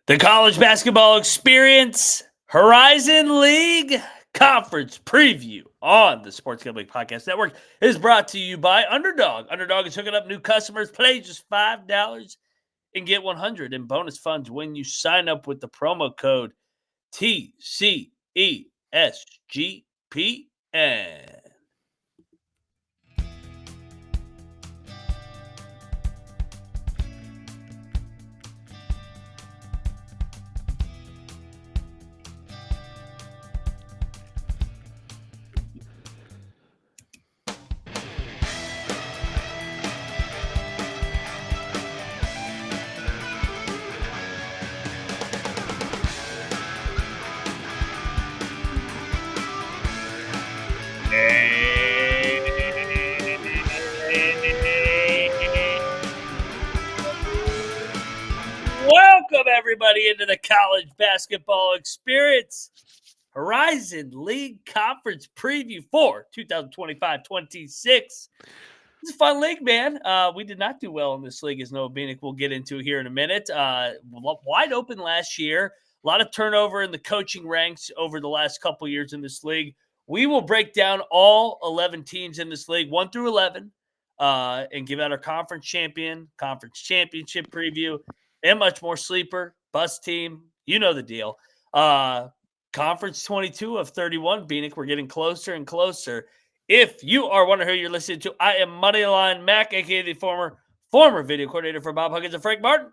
The college basketball experience, Horizon League Conference Preview on the Sports Gambling Podcast Network is brought to you by Underdog. Underdog is hooking up new customers. Play just $5 and get 100 in bonus funds when you sign up with the promo code TCESGPN. Welcome, everybody, into the college basketball experience. Horizon League Conference Preview for 2025-26. It's a fun league, man. We did not do well in this league, as Noah Bienick will get into here in a minute. Wide open last year. A lot of turnover in the coaching ranks over the last couple years in this league. We will break down all 11 teams in this league, 1 through 11, and give out our conference championship preview, and much more. Sleeper, bus team, you know the deal. Conference 22 of 31. Bienick, we're getting closer and closer. If you are wondering who you're listening to, I am Moneyline Mac, a.k.a. the former video coordinator for Bob Huggins and Frank Martin.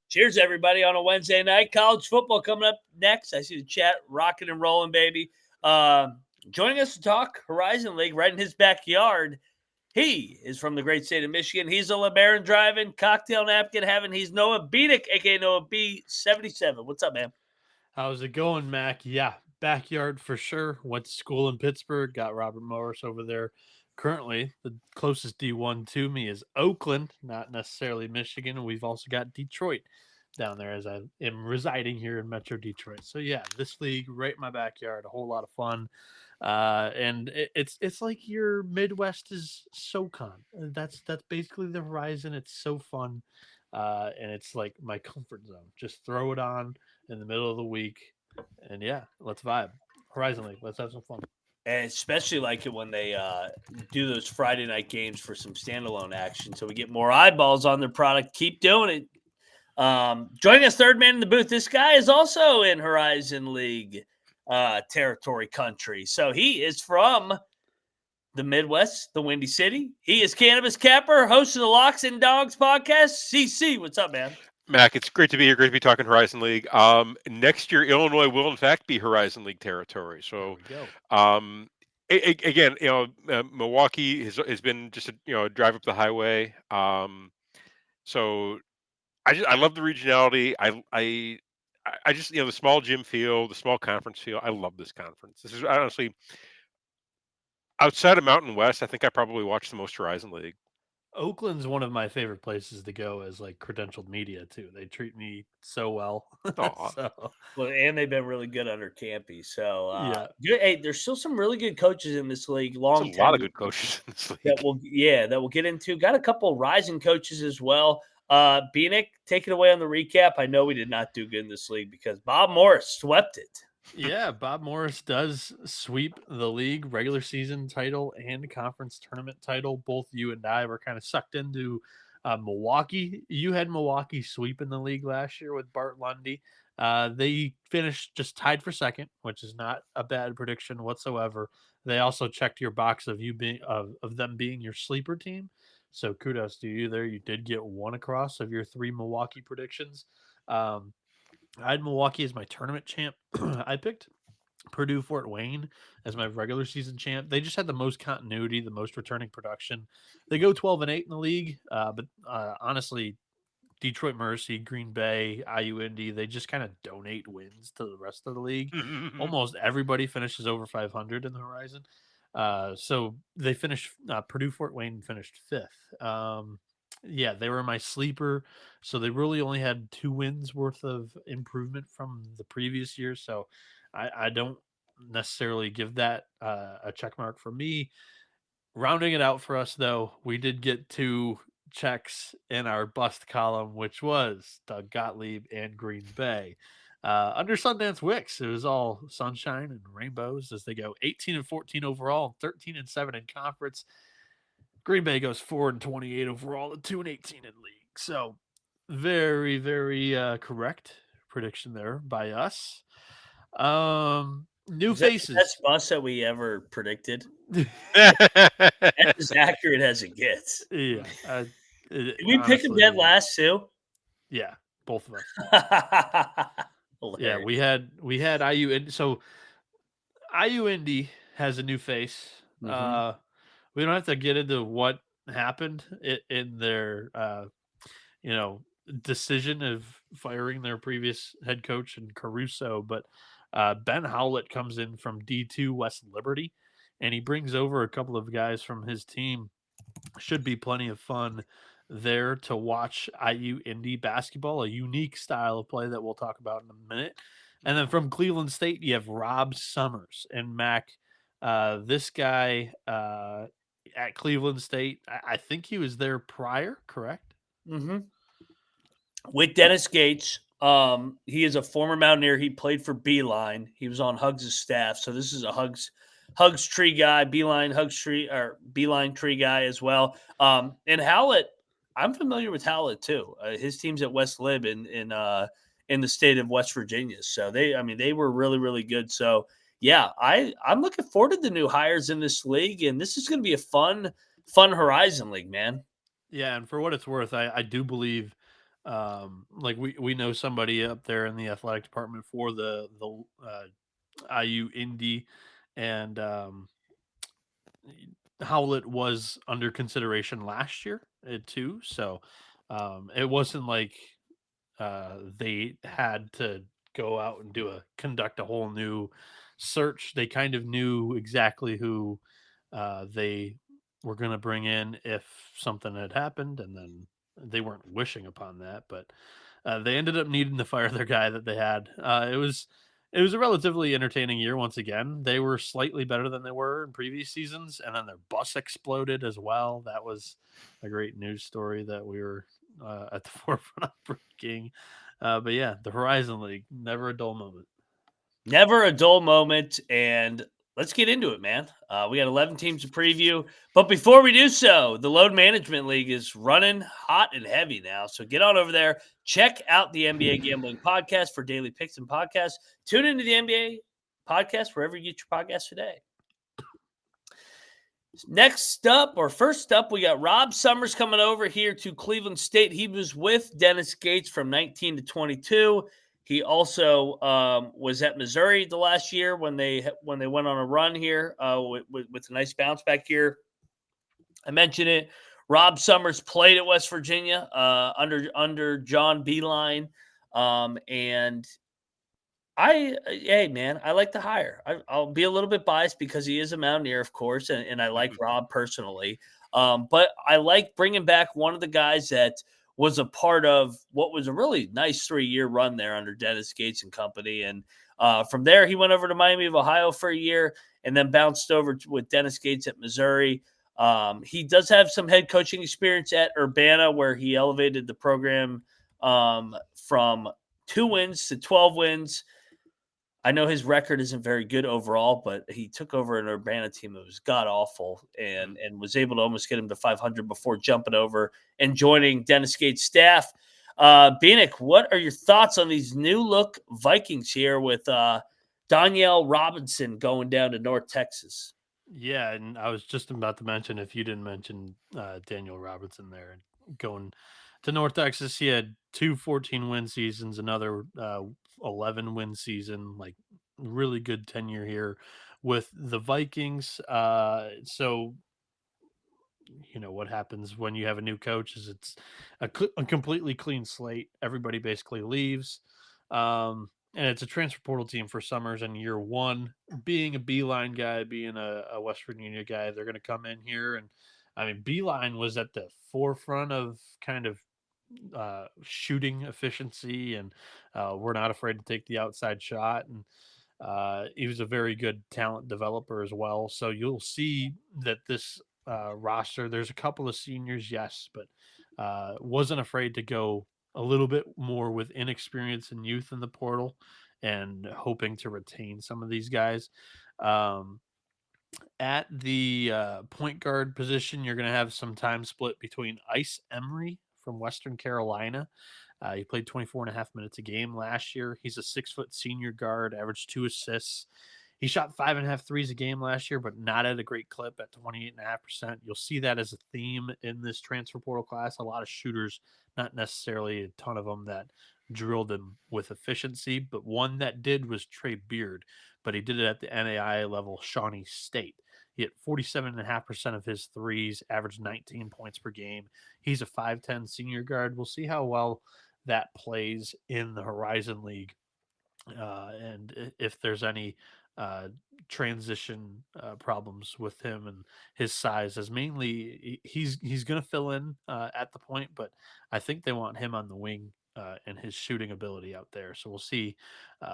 Cheers, everybody, on a Wednesday night. College football coming up next. I see the chat rocking and rolling, baby. Joining us to talk Horizon League right in his backyard. He is from the great state of Michigan. He's a LeBaron driving, cocktail napkin having. He's Noah Bienick, a.k.a. Noah B77. What's up, man? How's it going, Mac? Yeah, backyard for sure. Went to school in Pittsburgh, got Robert Morris over there. Currently, the closest D1 to me is Oakland, not necessarily Michigan. We've also got Detroit down there, as I am residing here in Metro Detroit. So yeah, this league right in my backyard, a whole lot of fun. And it's like your Midwest is SoCon. That's basically the Horizon. It's so fun, and it's like my comfort zone. Just throw it on in the middle of the week, and yeah, let's vibe. Horizon League, let's have some fun. And especially like it when they do those Friday night games for some standalone action, so we get more eyeballs on their product. Keep doing it. Joining us, third man in the booth. This guy is also in Horizon League territory country. So he is from the Midwest, the Windy City. He is Cannabis Capper, host of the Locks and Dogs podcast. CC, what's up, man? Mac, it's great to be here. Great to be talking Horizon League. Next year, Illinois will in fact be Horizon League territory. So, again, Milwaukee has been just a drive up the highway. So, I love the regionality. I just the small gym feel, the small conference feel. I love this conference. This is honestly outside of Mountain West. I think I probably watched the most Horizon League. Oakland's one of my favorite places to go as like credentialed media too. They treat me so well. Well, and they've been really good under Kampe. So hey, there's still some really good coaches in this league. A lot of good coaches in this league that we'll get into. Got a couple rising coaches as well. Bienick, take it away on the recap. I know we did not do good in this league because Bob Morris swept it. Yeah, Bob Morris does sweep the league regular season title and conference tournament title. Both you and I were kind of sucked into Milwaukee. You had Milwaukee sweeping the league last year with Bart Lundy. They finished just tied for second, which is not a bad prediction whatsoever. They also checked your box of you being of them being your sleeper team. So kudos to you there. You did get one across of your 3 Milwaukee predictions. I had Milwaukee as my tournament champ. I picked Purdue Fort Wayne as my regular season champ. They just had the most continuity, the most returning production. They go 12-8 in the league, but honestly, Detroit Mercy, Green Bay, IU Indy, they just kind of donate wins to the rest of the league. Almost everybody finishes over 500 in the Horizon. So they finished, Purdue Fort Wayne finished 5th. Yeah, they were my sleeper. So they really only had 2 wins worth of improvement from the previous year. So I don't necessarily give that a check mark for me. Rounding it out for us, though, we did get 2 checks in our bust column, which was Doug Gottlieb and Green Bay. Under Sundance Wicks, it was all sunshine and rainbows as they go 18-14 overall, 13-7 in conference. Green Bay goes 4-28 overall, and 2-18 in league. So very, very correct prediction there by us. New faces. That's the best that we ever predicted. That's as accurate as it gets. Yeah. Did we pick him dead last too? Yeah, both of us. Yeah, we had IU Indy. So IU Indy has a new face. Mm-hmm. We don't have to get into what happened in their decision of firing their previous head coach and Caruso, but Ben Howlett comes in from D2 West Liberty, and he brings over a couple of guys from his team. Should be plenty of fun there to watch IU Indy basketball, a unique style of play that we'll talk about in a minute. And then from Cleveland State, you have Rob Summers and Mac. This guy at Cleveland State, I think he was there prior, correct? Mm-hmm. With Dennis Gates. He is a former Mountaineer. He played for Beeline. He was on Hugs' staff. So this is a Hugs tree guy, Beeline tree guy as well. And Howlett, I'm familiar with Howlett too. His team's at West Lib in the state of West Virginia. So they were really, really good. So yeah, I'm looking forward to the new hires in this league, and this is going to be a fun Horizon League, man. Yeah, and for what it's worth, I do believe, like we know somebody up there in the athletic department for the IU Indy, and Howlett was under consideration last year too. So it wasn't like they had to go out and conduct a whole new search. They kind of knew exactly who they were going to bring in if something had happened, and then they weren't wishing upon that, but they ended up needing to fire their guy that they had. It was a relatively entertaining year. Once again, they were slightly better than they were in previous seasons, and then their bus exploded as well. That was a great news story that we were at the forefront of breaking. But yeah, the Horizon League, never a dull moment. Never a dull moment, and let's get into it, man. We got 11 teams to preview, but before we do so, the Load Management League is running hot and heavy now, so get on over there. Check out the NBA Gambling Podcast for daily picks and podcasts. Tune into the NBA Podcast wherever you get your podcasts today. First up, we got Rob Summers coming over here to Cleveland State. He was with Dennis Gates from 19 to 22. He also was at Missouri the last year when they went on a run here with a nice bounce back year. I mentioned it. Rob Summers played at West Virginia under John Beeline, and I like the hire. I'll be a little bit biased because he is a Mountaineer, of course, and I like Rob personally. But I like bringing back one of the guys that was a part of what was a really nice 3-year run there under Dennis Gates and company. And from there, he went over to Miami of Ohio for a year and then bounced over with Dennis Gates at Missouri. He does have some head coaching experience at Urbana, where he elevated the program from 2 wins to 12 wins. I know his record isn't very good overall, but he took over an Urbana team that was god-awful and was able to almost get him to 500 before jumping over and joining Dennis Gates' staff. Bienick, what are your thoughts on these new-look Vikings here with Danielle Robinson going down to North Texas? Yeah, and I was just about to mention, if you didn't mention Daniel Robinson there, going to North Texas, he had 2 14-win seasons, another 11-win season, like really good tenure here with the Vikings. So, what happens when you have a new coach is it's a completely clean slate. Everybody basically leaves. And it's a transfer portal team for Summers in year 1. Being a Beeline guy, being a West Virginia guy, they're going to come in here. And I mean, Beeline was at the forefront of kind of shooting efficiency, and we're not afraid to take the outside shot. And He was a very good talent developer as well. So you'll see that this roster, there's a couple of seniors, yes, but wasn't afraid to go a little bit more with inexperience and youth in the portal and hoping to retain some of these guys. At the point guard position, you're going to have some time split between Ice Emery from Western Carolina. He played 24 and a half minutes a game last year. He's a 6-foot senior guard, averaged 2 assists. He shot 5.5 threes a game last year, but not at a great clip at 28.5%. You'll see that as a theme in this transfer portal class. A lot of shooters, not necessarily a ton of them that drilled him with efficiency, but one that did was Trey Beard, but he did it at the NAIA level, Shawnee State. He hit 47.5% of his threes, averaged 19 points per game. He's a 5'10 senior guard. We'll see how well that plays in the Horizon League, and if there's any transition problems with him and his size, as mainly he's going to fill in at the point, but I think they want him on the wing and his shooting ability out there. So we'll see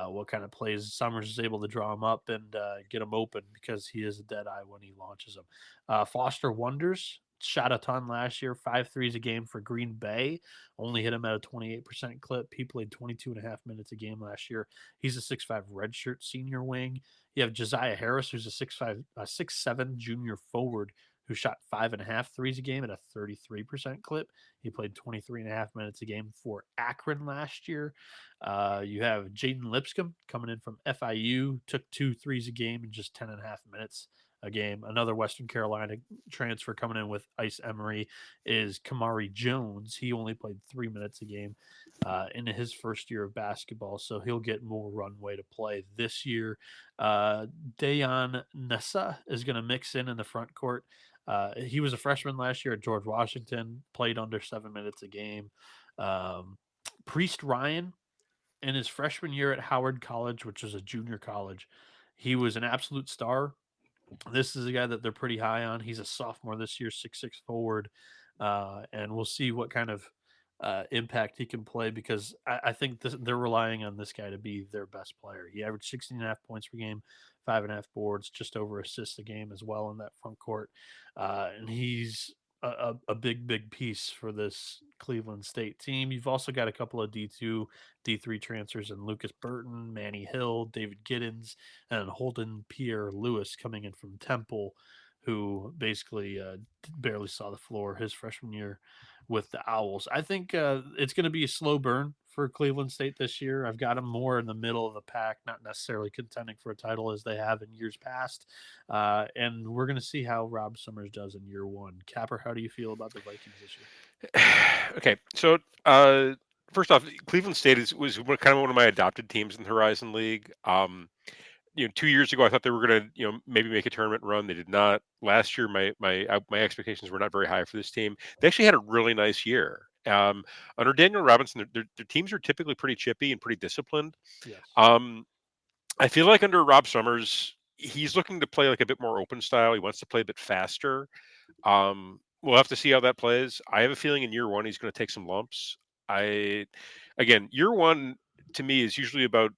what kind of plays Summers is able to draw him up and get him open, because he is a dead eye when he launches them. Foster Wonders shot a ton last year, 5 threes a game for Green Bay, only hit him at a 28% clip. He played 22.5 minutes a game last year. He's a 6'5 redshirt senior wing. You have Josiah Harris, who's a 6'7 junior forward who shot 5.5 threes a game at a 33% clip. He played 23.5 minutes a game for Akron last year. You have Jaden Lipscomb coming in from FIU, took 2 threes a game in just 10.5 minutes a game. Another Western Carolina transfer coming in with Ice Emery is Kamari Jones. He only played 3 minutes a game in his first year of basketball, so he'll get more runway to play this year. Dayon Nessa is going to mix in the front court. He was a freshman last year at George Washington, played under 7 minutes a game. Priest Ryan, in his freshman year at Howard College, which was a junior college, he was an absolute star. This is a guy that they're pretty high on. He's a sophomore this year, 6'6 forward, and we'll see what kind of impact he can play, because I think they're relying on this guy to be their best player. He averaged 16.5 points per game, 5.5 boards, just over assists a game as well in that front court, and he's a big piece for this Cleveland State team. You've also got a couple of D2, D3 transfers in Lucas Burton, Manny Hill, David Giddens, and Holden Pierre Lewis coming in from Temple, who basically barely saw the floor his freshman year with the Owls. I think it's going to be a slow burn for Cleveland State this year. I've got them more in the middle of the pack, not necessarily contending for a title as they have in years past. And we're going to see how Rob Summers does in year one. Capper, how do you feel about the Vikings this year? Okay, so first off, Cleveland State was kind of one of my adopted teams in the Horizon League. 2 years ago, I thought they were going to, maybe make a tournament run. They did not. Last year, my expectations were not very high for this team. They actually had a really nice year. Under Daniel Robinson, their teams are typically pretty chippy and pretty disciplined. Yes. I feel like under Rob Summers, he's looking to play like a bit more open style. He wants to play a bit faster. We'll have to see how that plays. I have a feeling in year one he's going to take some lumps. Year one to me is usually about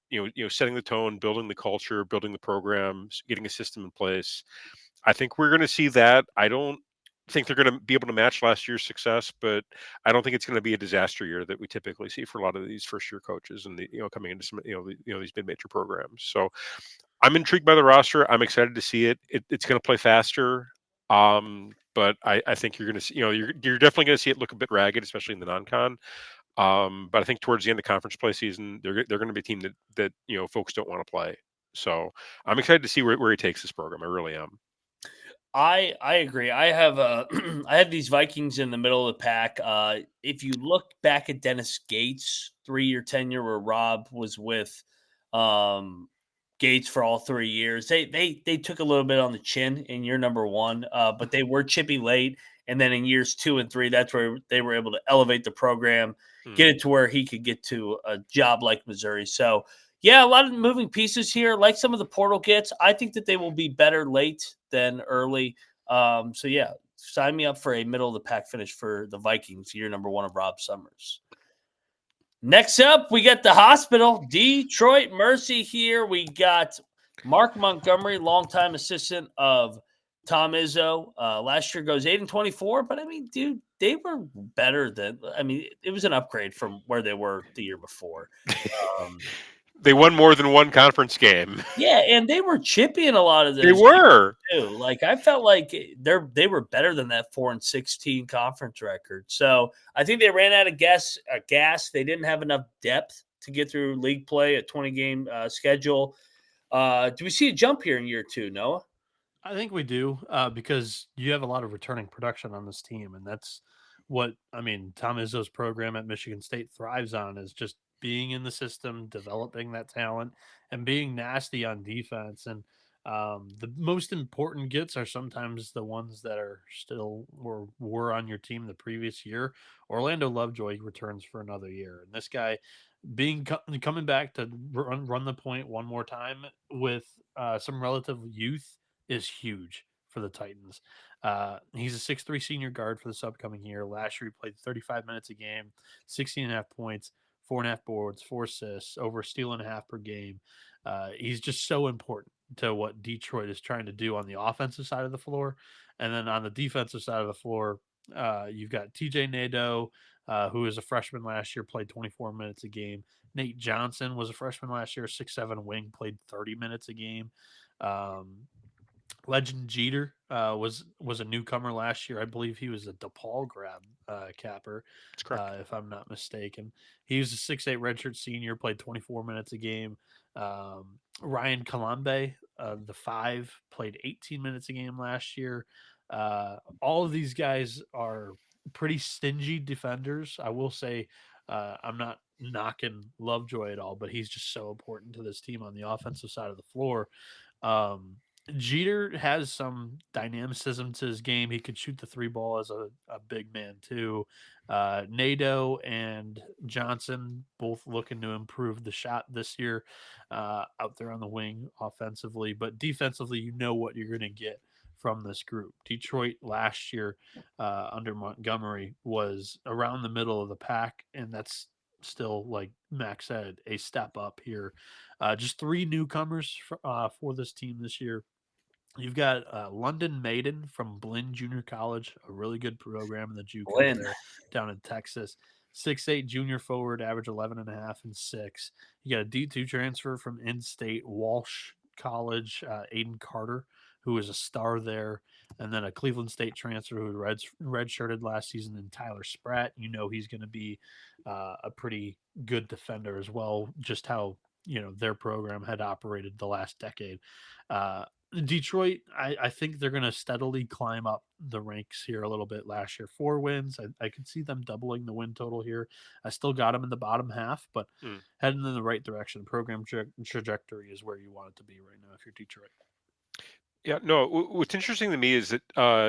setting the tone, building the culture, building the programs, getting a system in place. I think we're going to see that. I don't think they're going to be able to match last year's success, but I don't think it's going to be a disaster year that we typically see for a lot of these first year coaches and coming into some these mid-major programs. So I'm intrigued by the roster. I'm excited to see it. It's going to play faster. But I think you're going to see, you're definitely going to see it look a bit ragged, especially in the non-con. But I think towards the end of conference play season, they're going to be a team that folks don't want to play. So I'm excited to see where he takes this program. I really am. I agree. I have I have these Vikings in the middle of the pack. If you look back at Dennis Gates' 3-year tenure, where Rob was with Gates for all 3 years, they took a little bit on the chin in year number 1, but they were chippy late. And then in years 2 and 3, that's where they were able to elevate the program, get it to where he could get to a job like Missouri. So, yeah, a lot of moving pieces here, like some of the portal gets. I think that they will be better late than early. So, yeah, sign me up for a middle of the pack finish for the Vikings, year number 1 of Rob Summers. Next up, we got the hospital. Detroit Mercy here. We got Mark Montgomery, longtime assistant of Tom Izzo. Last year goes 8-24, but I mean, dude, they were better than. I mean, it was an upgrade from where they were the year before. They won more than one conference game. Yeah, and they were chippy in a lot of those. They were too. Like I felt like they were better than that 4-16 conference record. So I think they ran out of gas. They didn't have enough depth to get through league play, a 20-game schedule. Do we see a jump here in year 2, Noah? I think we do because you have a lot of returning production on this team, and that's what Tom Izzo's program at Michigan State thrives on is just being in the system, developing that talent, and being nasty on defense. And the most important gets are sometimes the ones that are still were on your team the previous year. Orlando Lovejoy returns for another year, and this guy coming back to run the point one more time with some relative youth is huge for the Titans. He's a 6'3" senior guard for this upcoming year. Last year, he played 35 minutes a game, 16.5 points, 4.5 boards, 4 assists, over a steal and a half per game. He's just so important to what Detroit is trying to do on the offensive side of the floor. And then on the defensive side of the floor, you've got TJ Nadeau, who was a freshman last year, played 24 minutes a game. Nate Johnson was a freshman last year, 6'7" wing, played 30 minutes a game. Legend Jeter was a newcomer last year. I believe he was a DePaul grad capper, if I'm not mistaken. He was a 6'8" redshirt senior, played 24 minutes a game. Ryan Kalambe, the 5, played 18 minutes a game last year. All of these guys are pretty stingy defenders. I will say I'm not knocking Lovejoy at all, but he's just so important to this team on the offensive side of the floor. Jeter has some dynamicism to his game. He could shoot the 3 ball as a big man too. Nadeau and Johnson both looking to improve the shot this year out there on the wing offensively, but defensively, you know what you're going to get from this group. Detroit last year under Montgomery was around the middle of the pack, and that's still, like Max said, a step up here. Just 3 newcomers for this team this year. You've got London Maiden from Blinn Junior College, a really good program in the JUCO there down in Texas. 6'8" junior forward, average 11.5 and 6. You got a D2 transfer from in-state Walsh College, Aiden Carter, who is a star there, and then a Cleveland State transfer who redshirted last season in Tyler Spratt. You know he's going to be a pretty good defender as well, just how their program had operated the last decade. Detroit, I think they're going to steadily climb up the ranks here a little bit. Last year, 4 wins. I could see them doubling the win total here. I still got them in the bottom half, but heading in the right direction. Program trajectory is where you want it to be right now if you're Detroit. Yeah, no, what's interesting to me is that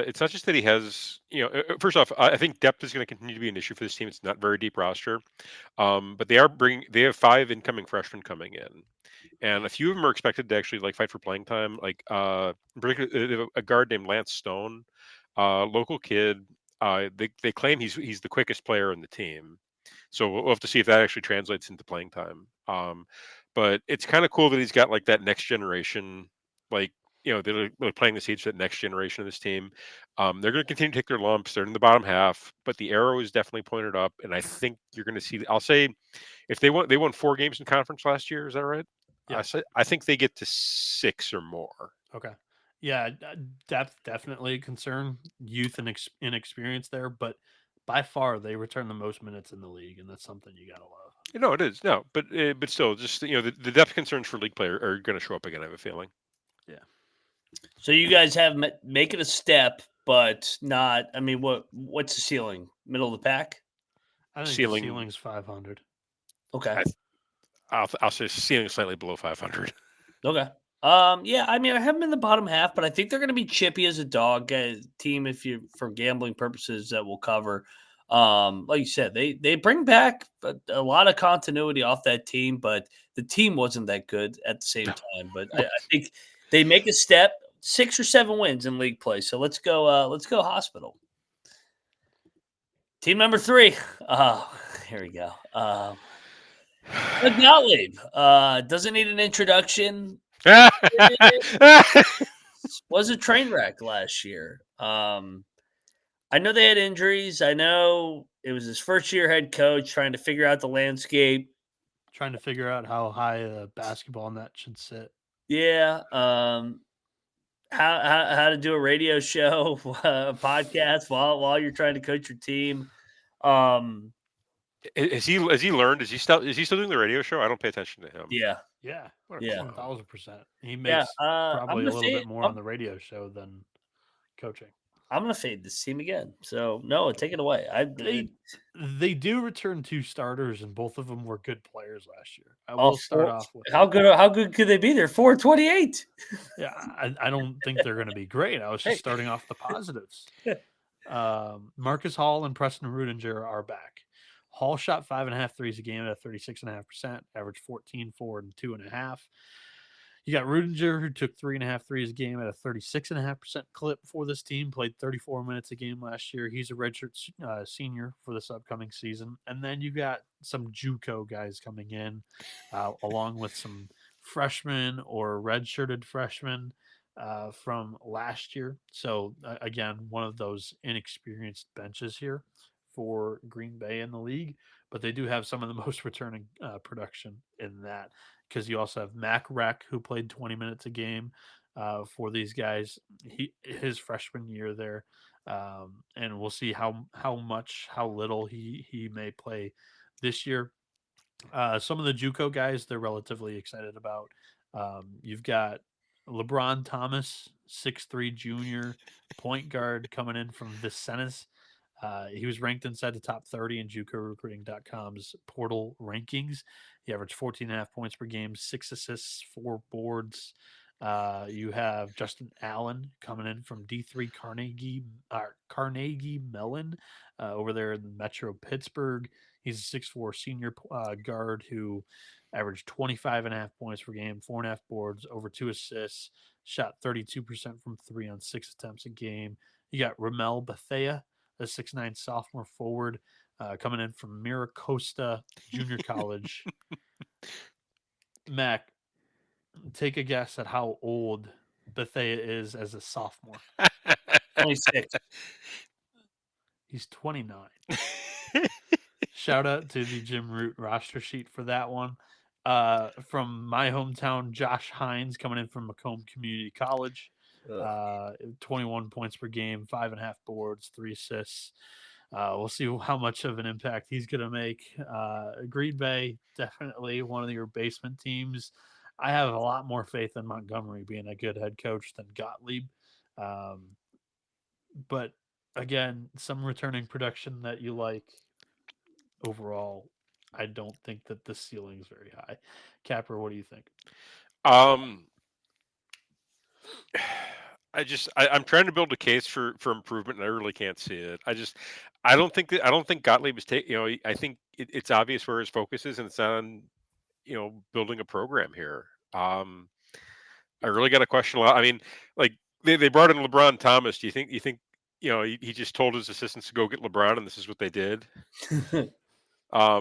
it's not just that he has, first off, I think depth is going to continue to be an issue for this team. It's not very deep roster, but they have 5 incoming freshmen coming in. And a few of them are expected to actually fight for playing time. They have a guard named Lance Stone, local kid. They claim he's the quickest player in the team. So we'll have to see if that actually translates into playing time. But it's kind of cool that he's got that next generation, they're playing the seeds for that next generation of this team. They're going to continue to take their lumps. They're in the bottom half, but the arrow is definitely pointed up. And I think you're going to see. I'll say, if they won 4 games in conference last year, is that right? Yeah. I think they get to 6 or more. Okay. Yeah, depth definitely a concern. Youth and inexperience there, but by far they return the most minutes in the league, and that's something you gotta love. It is. No, but still, just the depth concerns for league play are going to show up again. I have a feeling. Yeah. So you guys have make it a step, but not. I mean, what's the ceiling? Middle of the pack? I think the ceiling's 500. Okay. I'll say ceiling slightly below 500. Okay. Yeah, I mean, I have them in the bottom half, but I think they're going to be chippy as a dog team for gambling purposes that we'll cover. Like you said, they bring back a lot of continuity off that team, but the team wasn't that good at the same time. But I think they make a step, 6 or 7 wins in league play. So let's go Hospital. Team number 3. Oh, here we go. Doug Gottlieb doesn't need an introduction. Was a train wreck last year. I know they had injuries. I know it was his first year head coach trying to figure out the landscape. Trying to figure out how high a basketball net should sit. Yeah. How to do a radio show, a podcast while you're trying to coach your team. Has he learned? Is he still doing the radio show? I don't pay attention to him. Yeah. Yeah, What a Yeah. clown. 1,000%. He Yeah. makes I'm probably a gonna little fade, bit more on the radio show than coaching. I'm gonna fade this team again. So Noah, take it away. They do return 2 starters, and both of them were good players last year. I Oh, will start off with how good could they be? They're 428. Yeah, I don't think they're going to be great. I was just Hey. starting off the positives. Marcus Hall and Preston Rudinger are back. Hall shot 5.5 threes a game at 36.5%, averaged 14, 4, and 2.5. You got Rudinger, who took 3.5 threes a game at a 36.5% clip for this team, played 34 minutes a game last year. He's a redshirt senior for this upcoming season. And then you got some JUCO guys coming in, along with some freshmen or redshirted freshmen from last year. So, again, one of those inexperienced benches here for Green Bay in the league. But they do have some of the most returning production in that, because you also have Mac Reck, who played 20 minutes a game for these guys. His freshman year there, and we'll see how little he may play this year. Some of the JUCO guys they're relatively excited about. You've got LeBron Thomas, 6'3" junior point guard coming in from Vincennes. He was ranked inside the top 30 in JUCOrecruiting.com's portal rankings. He averaged 14.5 points per game, 6 assists, 4 boards. You have Justin Allen coming in from D3 Carnegie Mellon over there in Metro Pittsburgh. He's a 6'4" senior guard who averaged 25.5 points per game, 4.5 boards, over 2 assists, shot 32% from 3 on 6 attempts a game. You got Ramel Bethea, a 6'9" sophomore forward coming in from Miracosta Junior College. Mac, take a guess at how old Bethea is as a sophomore. 26. He's 29. Shout out to the Jim Root roster sheet for that one. From my hometown, Josh Hines coming in from Macomb Community College. 21 points per game, 5.5 boards, 3 assists. We'll see how much of an impact he's going to make. Green Bay, definitely one of your basement teams. I have a lot more faith in Montgomery being a good head coach than Gottlieb. But again, some returning production that you like. Overall, I don't think that the ceiling is very high. Capper, what do you think? I'm trying to build a case for improvement, and I really can't see it. I don't think Gottlieb is taking. I think it's obvious where his focus is, and it's on building a program here. I really got to question a lot. I mean, like they brought in LeBron Thomas. Do you think he just told his assistants to go get LeBron, and this is what they did? I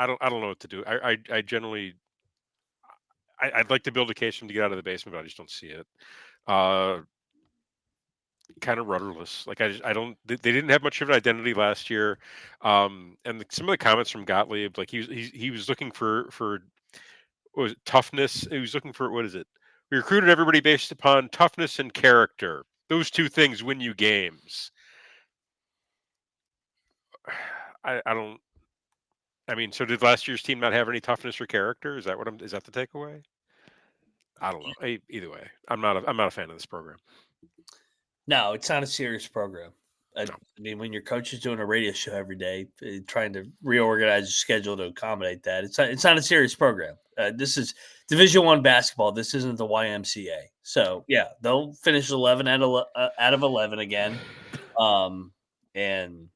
don't know what to do. I generally. I'd like to build a case for him to get out of the basement, but I just don't see it. Kind of rudderless. Like I don't. They didn't have much of an identity last year, and some of the comments from Gottlieb, like he was looking for what was it, toughness. He was looking for what is it? We recruited everybody based upon toughness and character. Those two things win you games. I don't. I mean, so did last year's team not have any toughness or character? Is that the takeaway? I don't know. Either way, I'm not a fan of this program. No, it's not a serious program. No. I mean, when your coach is doing a radio show every day, trying to reorganize your schedule to accommodate that, it's not a serious program. This is Division I basketball. This isn't the YMCA. So yeah, they'll finish 11 out of 11 again, and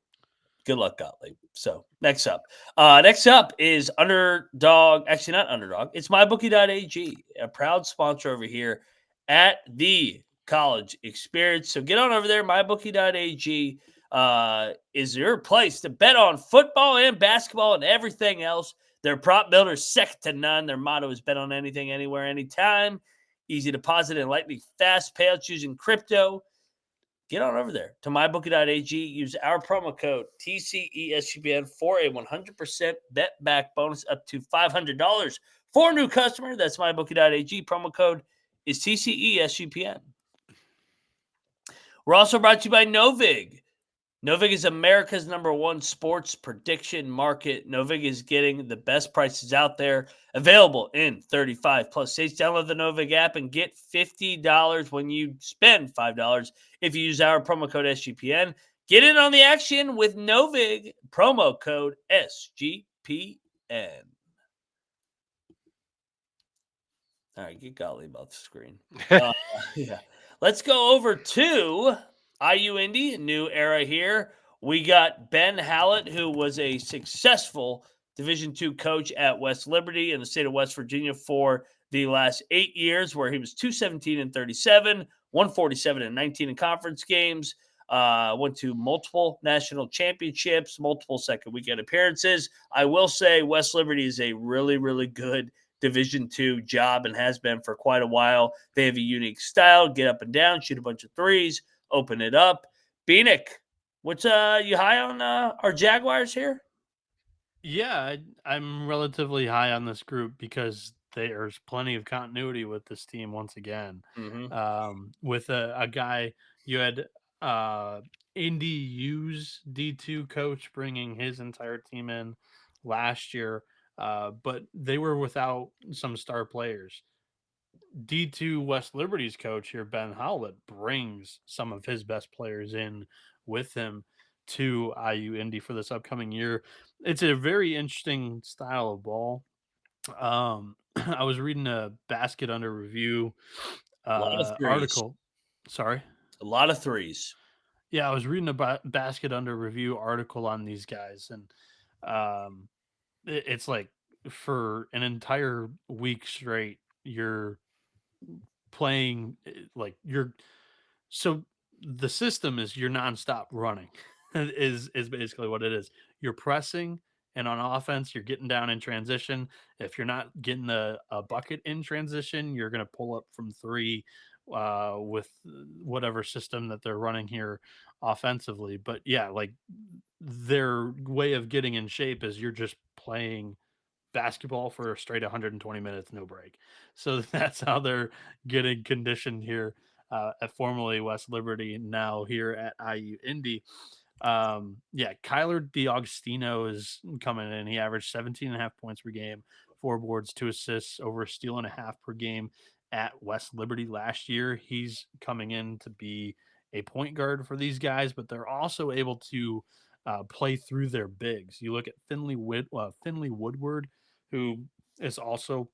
good luck, Gottlieb. So next up is Underdog. Actually, not Underdog. It's MyBookie.ag, a proud sponsor over here at the college experience. So get on over there, MyBookie.ag. is your place to bet on football and basketball and everything else. Their prop builder is second to none. Their motto is bet on anything, anywhere, anytime. Easy deposit and lightning fast payouts using crypto. Get on over there to mybookie.ag. Use our promo code TCESGPN for a 100% bet back bonus up to $500 for a new customer. That's mybookie.ag. Promo code is TCESGPN. We're also brought to you by Novig. Novig is America's #1 sports prediction market. Novig is getting the best prices out there, available in 35 plus states. Download the Novig app and get $50 when you spend $5 if you use our promo code SGPN. Get in on the action with Novig, promo code SGPN. All right, get Gottlieb off the screen. Yeah. Let's go over to IU Indy, new era here. We got Ben Howlett, who was a successful Division II coach at West Liberty in the state of West Virginia for the last 8 years, where he was 217-37, 147-19 in conference games. Went to multiple national championships, multiple second weekend appearances. I will say West Liberty is a really, really good Division II job and has been for quite a while. They have a unique style, get up and down, shoot a bunch of threes, open it up. Bienick, what's you high on our Jaguars here? Yeah, I'm relatively high on this group because there's plenty of continuity with this team once again. With a guy, you had Indy U's D2 coach bringing his entire team in last year, but they were without some star players. D2 West Liberty's coach here, Ben Howlett, brings some of his best players in with him to IU Indy for this upcoming year. It's a very interesting style of ball. I was reading a Basket Under Review A lot of threes. article. Sorry? A lot of threes. Yeah, I was reading a Basket Under Review article on these guys, and it's like for an entire week straight, you're playing like so the system is you're nonstop running is basically what it is. You're pressing, and on offense you're getting down in transition. If you're not getting a bucket in transition, you're going to pull up from three with whatever system that they're running here offensively. But yeah, like their way of getting in shape is you're just playing basketball for a straight 120 minutes, no break. So that's how they're getting conditioned here at formerly West Liberty, now here at IU Indy. Yeah, Kyler DiAugustino is coming in. He averaged 17.5 points per game, 4 boards, 2 assists, over a steal and a half per game at West Liberty last year. He's coming in to be a point guard for these guys, but they're also able to play through their bigs. You look at Finley Woodward, who is also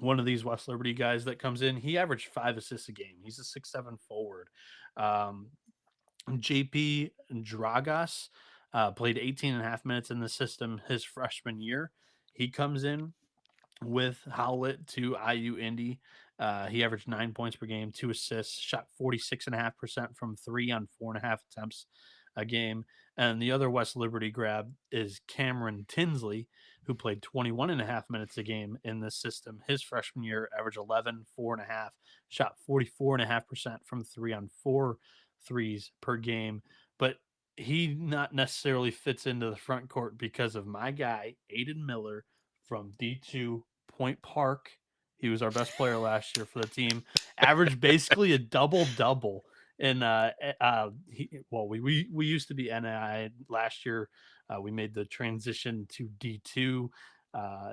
one of these West Liberty guys that comes in. He averaged 5 assists a game. He's a 6'7" forward. JP Dragas played 18.5 minutes in the system his freshman year. He comes in with Howlett to IU Indy. He averaged 9 points per game, 2 assists, shot 46.5% from 3 on 4.5 attempts a game. And the other West Liberty grab is Cameron Tinsley, who played 21.5 minutes a game in this system. His freshman year averaged 11, 4.5, shot 44.5% from 3 on 4 threes per game. But he not necessarily fits into the front court because of my guy, Aiden Miller from D2 Point Park. He was our best player last year for the team. Averaged basically a double-double. And we used to be NAI last year. We made the transition to D2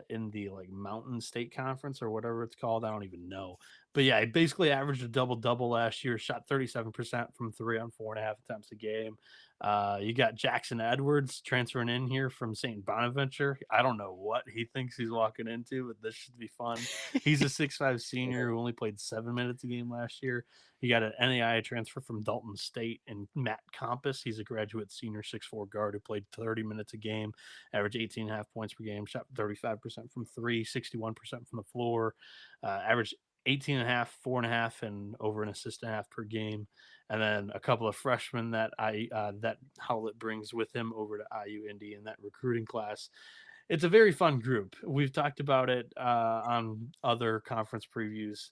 in the like Mountain State Conference or whatever it's called. I don't even know. But yeah, he basically averaged a double-double last year, shot 37% from 3 on 4.5 attempts a game. You got Jackson Edwards transferring in here from St. Bonaventure. I don't know what he thinks he's walking into, but this should be fun. He's a 6'5" senior who only played 7 minutes a game last year. You got an NAI transfer from Dalton State and Matt Compass. He's a graduate senior 6'4" guard who played 30 minutes a game, averaged 18.5 points per game, shot 35% from 3, 61% from the floor, averaged 18.5, 4.5, and over an assist and a half per game. And then a couple of freshmen that that Howlett brings with him over to IU Indy in that recruiting class. It's a very fun group. We've talked about it on other conference previews.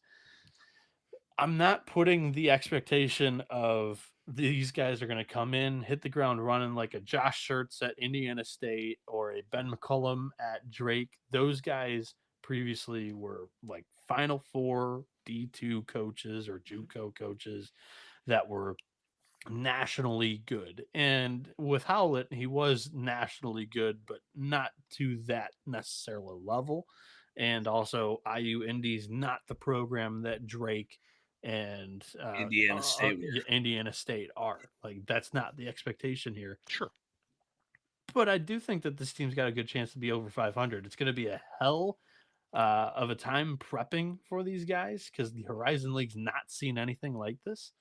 I'm not putting the expectation of these guys are going to come in, hit the ground running like a Josh Schertz at Indiana State or a Ben McCullum at Drake. Those guys previously were like Final Four D2 coaches or JUCO coaches that were nationally good. And with Howlett, he was nationally good, but not to that necessarily level. And also, IU Indy's not the program that Drake and Indiana State are. Like, that's not the expectation here. Sure. But I do think that this team's got a good chance to be over 500. It's going to be a hell of a time prepping for these guys because the Horizon League's not seen anything like this.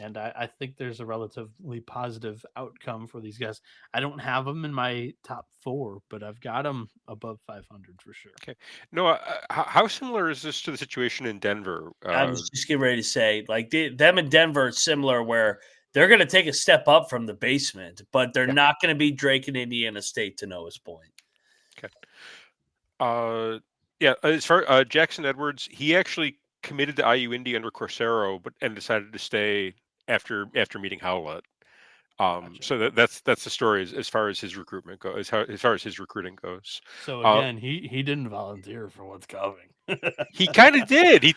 And I think there's a relatively positive outcome for these guys. I don't have them in my top 4, but I've got them above 500 for sure. Okay. Noah, how similar is this to the situation in Denver? I was just getting ready to say, like, them and Denver are similar where they're going to take a step up from the basement, but they're not going to be Drake and Indiana State, to Noah's point. Okay. Yeah, as far Jackson Edwards, he actually committed to IU Indy under Coursero, and decided to stay after meeting Howlett. Gotcha. So that's the story as far as his recruitment goes, as far as his recruiting goes. So again, he didn't volunteer for what's coming. He kind of did. He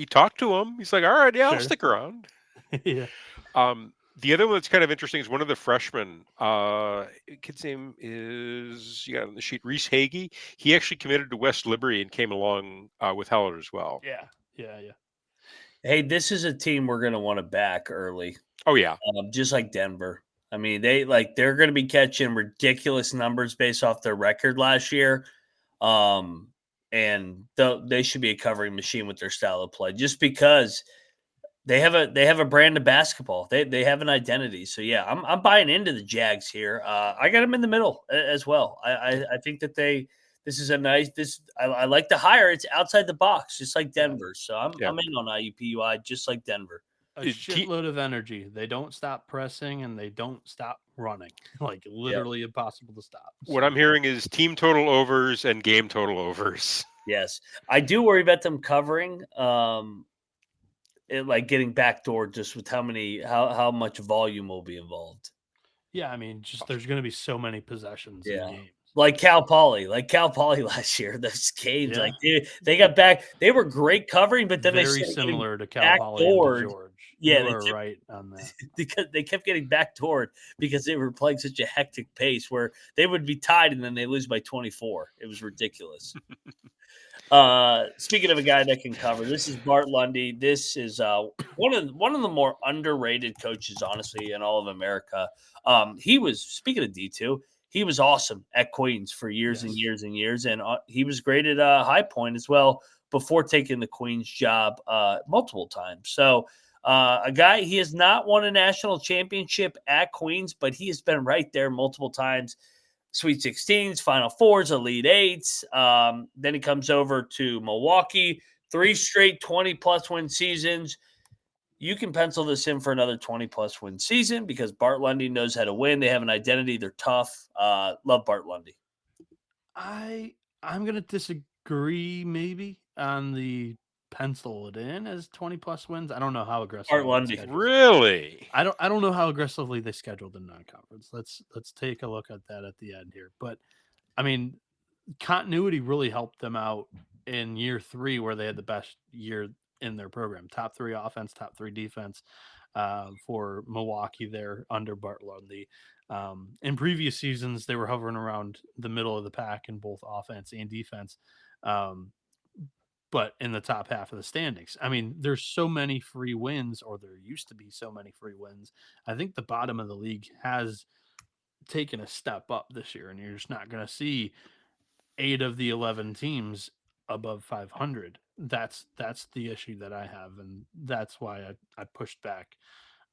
talked to him. He's like, all right, yeah, I'll stick around. Yeah. The other one that's kind of interesting is one of the freshmen. Kid's name is on the sheet, Reese Hagee. He actually committed to West Liberty and came along with Howlett as well. Yeah. Hey, this is a team we're going to want to back early. Oh yeah, just like Denver. I mean, they're going to be catching ridiculous numbers based off their record last year, and they should be a covering machine with their style of play. Just because they have a brand of basketball, they have an identity. So yeah, I'm buying into the Jags here. I got them in the middle as well. I think that this is a nice. I like the hire. It's outside the box, just like Denver. So I'm in on IUPUI, just like Denver. A shitload of energy. They don't stop pressing and they don't stop running. Like literally impossible to stop. What I'm hearing is team total overs and game total overs. Yes, I do worry about them covering. Like getting backdoored just with how much volume will be involved. Yeah, I mean, just there's going to be so many possessions in games. Like Cal Poly last year. Those games, like they got back. They were great covering, but then very similar to Cal Poly and George. Yeah, they were right on that because they kept getting backdoored because they were playing such a hectic pace where they would be tied and then they lose by 24. It was ridiculous. Speaking of a guy that can cover, this is Bart Lundy. This is one of the more underrated coaches, honestly, in all of America. He was, speaking of D2, he was awesome at Queens for years and years and years, and he was great at High Point as well before taking the Queens job multiple times. So a guy, he has not won a national championship at Queens, but he has been right there multiple times. Sweet 16s, Final Fours, Elite Eights. Then he comes over to Milwaukee, 3 straight 20-plus win seasons. You can pencil this in for another 20-plus win season because Bart Lundy knows how to win. They have an identity. They're tough. Love Bart Lundy. I'm going to disagree maybe on the pencil it in as 20-plus wins. I don't know how aggressive. Bart Lundy. Really? I don't know how aggressively they scheduled the non-conference. Let's take a look at that at the end here. But I mean, continuity really helped them out in year 3 where they had the best year in their program. Top 3 offense, top 3 defense for Milwaukee there under Bart Lundy. In previous seasons, they were hovering around the middle of the pack in both offense and defense. But in the top half of the standings. I mean, there's so many free wins, or there used to be so many free wins. I think the bottom of the league has taken a step up this year, and you're just not going to see 8 of the 11 teams above 500. That's the issue that I have, and that's why I pushed back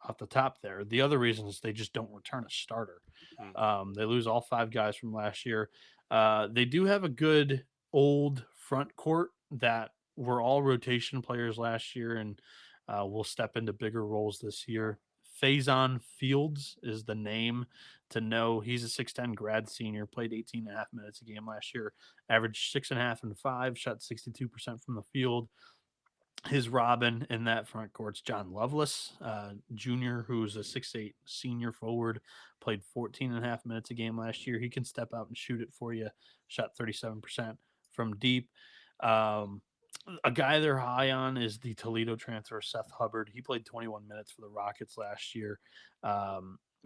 off the top there. The other reason is they just don't return a starter. They lose all 5 guys from last year. They do have a good old front court that were all rotation players last year and will step into bigger roles this year. Faison Fields is the name to know. He's a 6'10 grad senior, played 18.5 minutes a game last year, averaged 6.5 and 5, shot 62% from the field. His Robin in that front court's John Lovelace, Jr., who's a 6'8 senior forward, played 14.5 minutes a game last year. He can step out and shoot it for you, shot 37% from deep. A guy they're high on is the Toledo transfer, Seth Hubbard. He played 21 minutes for the Rockets last year.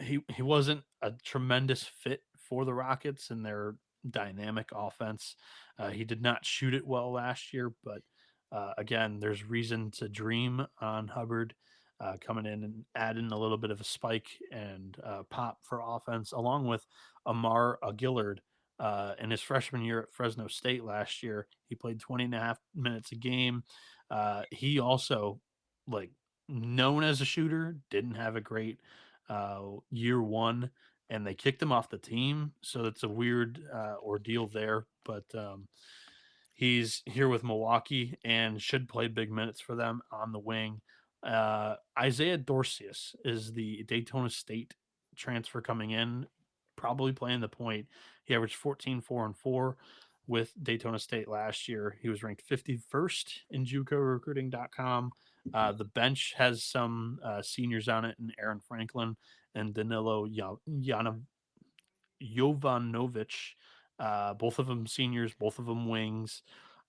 He wasn't a tremendous fit for the Rockets and their dynamic offense. He did not shoot it well last year, but again, there's reason to dream on Hubbard coming in and adding a little bit of a spike and pop for offense, along with Amar Gillard. In his freshman year at Fresno State last year, he played 20.5 minutes a game. He also, known as a shooter, didn't have a great year one, and they kicked him off the team. So it's a weird ordeal there, but he's here with Milwaukee and should play big minutes for them on the wing. Isaiah Dorsius is the Daytona State transfer coming in, probably playing the point. He averaged 14, 4, and 4 with Daytona State last year. He was ranked 51st in JUCOrecruiting.com. The bench has some seniors on it, and Aaron Franklin and Danilo Jovanovic. Both of them seniors, both of them wings.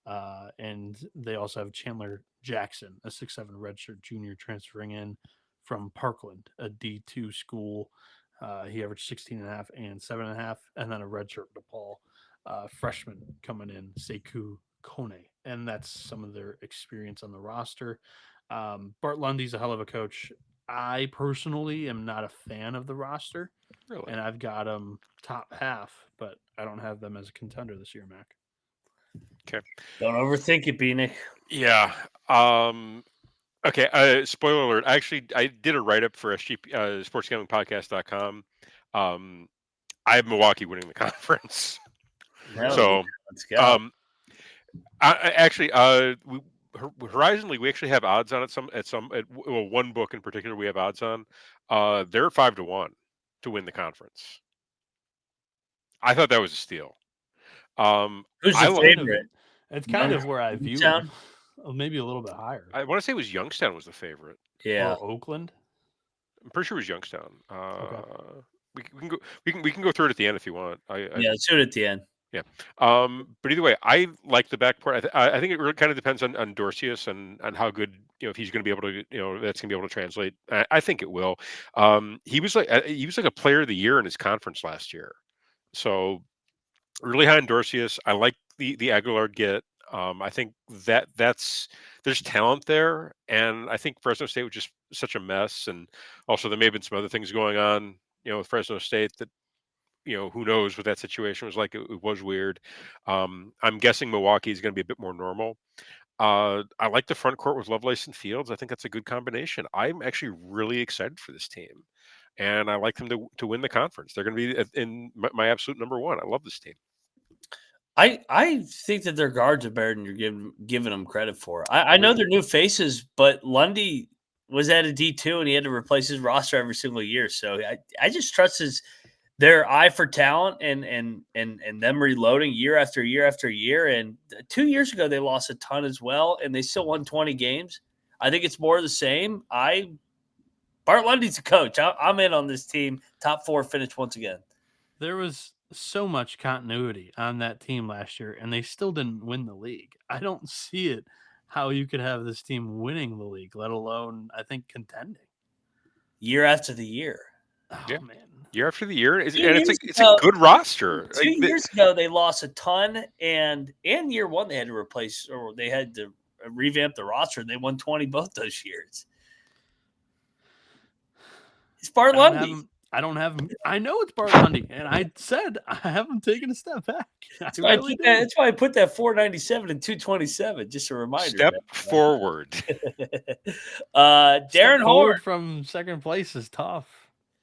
And they also have Chandler Jackson, a 6'7 redshirt junior transferring in from Parkland, a D2 school. He averaged 16.5 and 7.5, and then a redshirt DePaul freshman coming in, Sekou Kone. And that's some of their experience on the roster. Bart Lundy's a hell of a coach. I personally am not a fan of the roster. Really? And I've got them top half, but I don't have them as a contender this year, Mac. Okay. Don't overthink it, Bienick. Yeah. Okay. Spoiler alert. Actually, I did a write-up for SGP, sportsgamblingpodcast.com. I have Milwaukee winning the conference. So let's go. Horizon League, we actually have odds on it. One book in particular we have odds on. They're 5-1 to win the conference. I thought that was a steal. Who's your favorite? It's kind of where I view them. Maybe a little bit higher. I want to say it was Youngstown was the favorite. Yeah. Or Oakland. I'm pretty sure it was Youngstown. Okay. We can go through it at the end if you want. Let's do it at the end. Yeah. But either way, I like the backcourt. I think it really kind of depends on Dorsius and how good, if he's going to be able to, that's going to be able to translate. I think it will. He was like a player of the year in his conference last year. So really high on Dorsius. I like the Aguilar get. I think there's talent there, and I think Fresno State was just such a mess, and also there may have been some other things going on, with Fresno State that, who knows what that situation was like. It was weird. I'm guessing Milwaukee is going to be a bit more normal. I like the front court with Lovelace and Fields. I think that's a good combination. I'm actually really excited for this team, and I like them to win the conference. They're going to be in my absolute number one. I love this team. I think that their guards are better than you're giving them credit for. I know they're new faces, but Lundy was at a D2 and he had to replace his roster every single year. So I just trust their eye for talent and them reloading year after year after year. And 2 years ago, they lost a ton as well, and they still won 20 games. I think it's more of the same. Bart Lundy's a coach. I'm in on this team. Top 4 finish once again. There was so much continuity on that team last year, and they still didn't win the league. I don't see it how you could have this team winning the league, let alone, I think, contending. Year after the year. Oh, yeah. Man. Year after the year. It's a good roster. 2 years ago, they lost a ton, and year one, they had to replace, or they had to revamp the roster, and they won 20 both those years. It's Bart Lundy. I don't have him. I know it's Bart Lundy, and I said I haven't taken a step back. That's why I put that 497 and 227. Just a reminder. Step forward. Darrin Horn from second place is tough.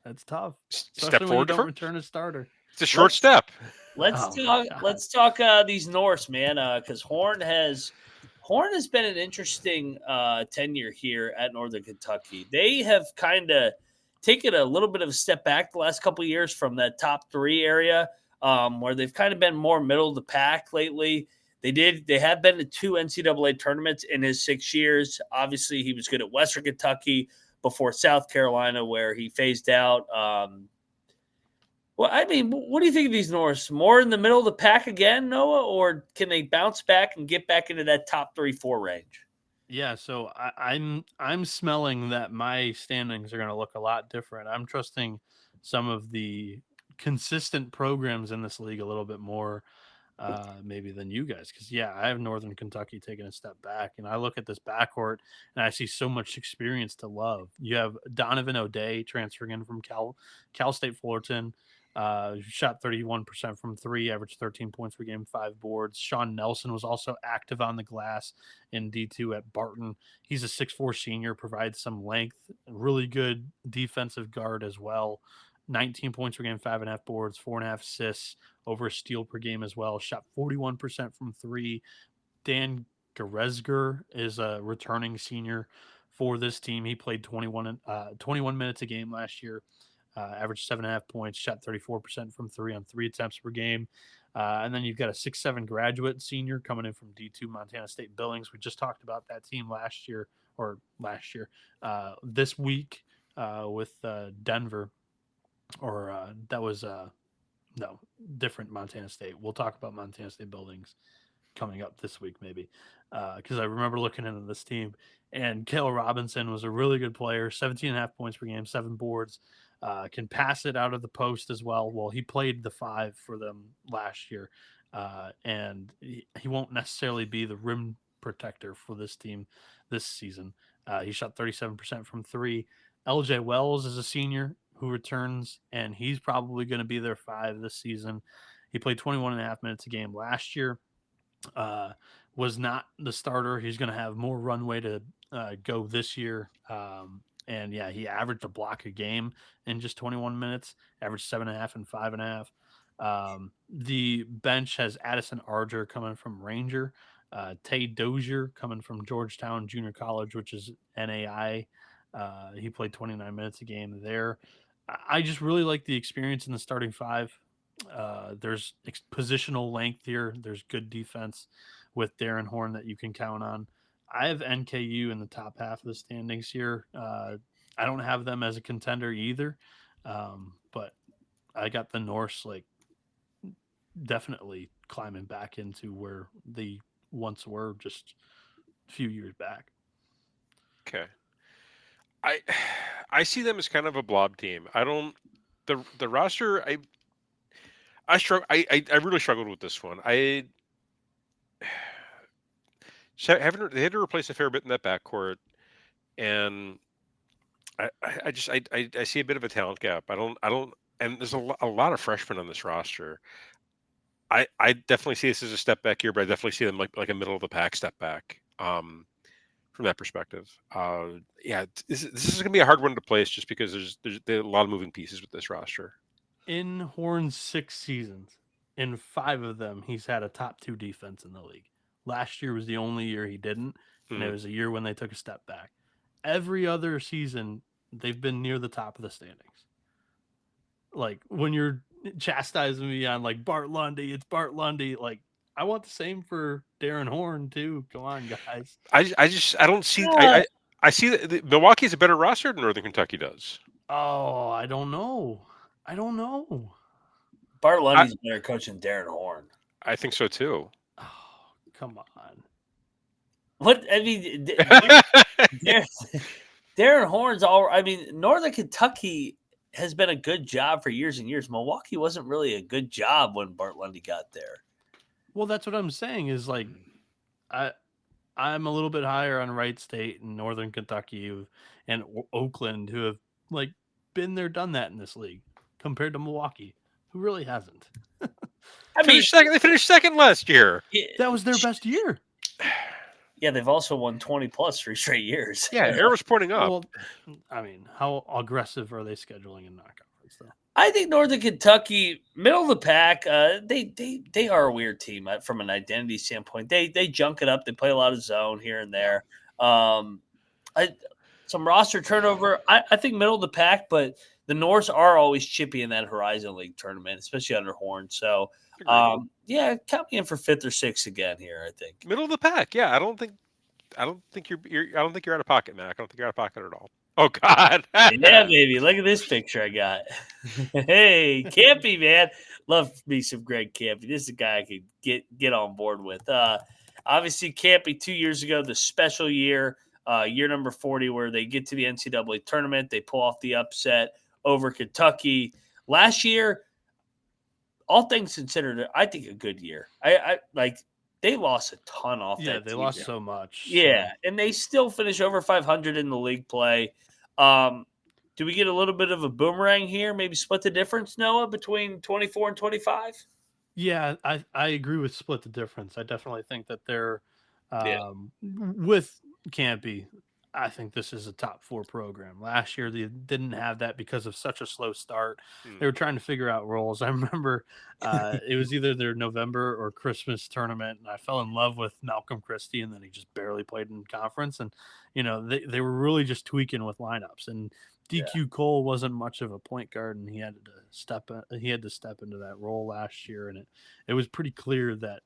That's tough. Step forward. Don't return a starter. It's a short step. Let's talk these Norse, man, because Horn has Horn has been an interesting tenure here at Northern Kentucky. They have kind of taken a little bit of a step back the last couple of years from that top 3 area, where they've kind of been more middle of the pack lately. They have been to 2 NCAA tournaments in his 6 years. Obviously, he was good at Western Kentucky before South Carolina, where he phased out. Well, I mean, what do you think of these Norse? More in the middle of the pack again, Noah, or can they bounce back and get back into that top 3-4 range? Yeah, so I'm smelling that my standings are going to look a lot different. I'm trusting some of the consistent programs in this league a little bit more maybe than you guys, because I have Northern Kentucky taking a step back, and I look at this backcourt and I see so much experience to love. You have Donovan O'Day transferring in from Cal State Fullerton. Shot 31% from 3, averaged 13 points per game, 5 boards. Sean Nelson was also active on the glass in D2 at Barton. He's a 6'4" senior, provides some length, really good defensive guard as well. 19 points per game, 5.5 boards, 4.5 assists, over a steal per game as well. Shot 41% from 3. Dan Goresger is a returning senior for this team. He played 21 minutes a game last year. Averaged 7.5 points, shot 34% from 3 on 3 attempts per game. And then you've got a 6'7" graduate senior coming in from D2 Montana State Billings. We just talked about that team this week with Denver. That was different Montana State. We'll talk about Montana State Buildings coming up this week, maybe, because I remember looking into this team. And Cale Robinson was a really good player, 17.5 points per game, 7 boards, can pass it out of the post as well. Well, he played the 5 for them last year, and he won't necessarily be the rim protector for this team this season. He shot 37% from 3. LJ Wells is a senior who returns, and he's probably going to be their 5 this season. He played 21.5 minutes a game last year. Was not the starter. He's going to have more runway to go this year. And he averaged a block a game in just 21 minutes, averaged 7.5 and 5.5. The bench has Addison Arger coming from Ranger, Tay Dozier coming from Georgetown Junior College, which is NAI. He played 29 minutes a game there. I just really like the experience in the starting 5. There's positional length here. There's good defense with Darrin Horn that you can count on. I have NKU in the top half of the standings here. I don't have them as a contender either, but I got the Norse definitely climbing back into where they once were just a few years back. Okay. I see them as kind of a blob team. I don't the roster. I really struggled with this one. They had to replace a fair bit in that backcourt, and I see a bit of a talent gap. I don't, and there's a lot of freshmen on this roster. I definitely see this as a step back here, but I definitely see them like a middle of the pack step back. From that perspective, this is going to be a hard one to place just because there's a lot of moving pieces with this roster. In Horn's 6 seasons, in 5 of them, he's had a top 2 defense in the league. Last year was the only year he didn't, and it was a year when they took a step back. Every other season, they've been near the top of the standings. Like, when you're chastising me on, Bart Lundy, it's Bart Lundy, I want the same for Darrin Horn too. Come on, guys. I don't see. I see that Milwaukee's a better roster than Northern Kentucky does. Oh, I don't know. Bart Lundy's better coach than Darrin Horn. I think so too. Oh, come on. What I mean, Darrin Horn's all. I mean, Northern Kentucky has been a good job for years and years. Milwaukee wasn't really a good job when Bart Lundy got there. Well, that's what I'm saying is I'm a little bit higher on Wright State and Northern Kentucky and Oakland, who have been there, done that in this league, compared to Milwaukee, who really hasn't. They finished second last year. That was their best year. Yeah, they've also won 20+ 3 straight years. Yeah, arrow's pointing up. Well, I mean, how aggressive are they scheduling in non-conference though? I think Northern Kentucky, middle of the pack, they are a weird team from an identity standpoint. They junk it up. They play a lot of zone here and there. Some roster turnover. I think middle of the pack, but the Norse are always chippy in that Horizon League tournament, especially under Horn. So, yeah, count me in for 5th or 6th again here. I think Middle of the pack. Yeah, I don't think you're out of pocket, Mac. I don't think you're out of pocket at all. Oh God. yeah, baby. Look at this picture I got. Hey, Kampe, man. Love me some Greg Kampe. This is a guy I could get on board with. Obviously, Kampe 2 years ago, the special year, year number 40, where they get to the NCAA tournament. They pull off the upset over Kentucky. Last year, all things considered, I think a good year. I like they lost a ton off that. Yeah, they team. lost so much. Yeah, and they still finish over 500 in the league play. Do we get a little bit of a boomerang here? Maybe split the difference, Noah, between 24 and 25? Yeah, I agree with split the difference. I definitely think that they're with Kampe. I think this is a top 4 program. Last year they didn't have that because of such a slow start. They were trying to figure out roles. I remember it was either their November or Christmas tournament, and I fell in love with Malcolm Christie, and then he just barely played in conference. And they were really just tweaking with lineups. And DQ Cole wasn't much of a point guard, and he had to step into that role last year, and it was pretty clear that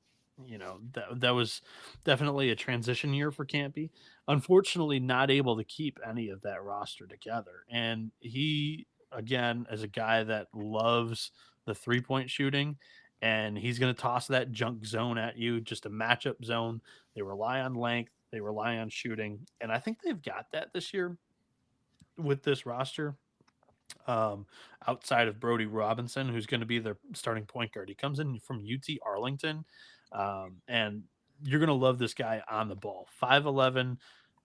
that was definitely a transition year for Kampe. Unfortunately, not able to keep any of that roster together. And he, again, as a guy that loves the 3-point shooting, and he's going to toss that junk zone at you, just a matchup zone. They rely on length, they rely on shooting, and I think they've got that this year with this roster. Outside of Brody Robinson, who's going to be their starting point guard. He comes in from UT Arlington, and you're going to love this guy on the ball. 5'11",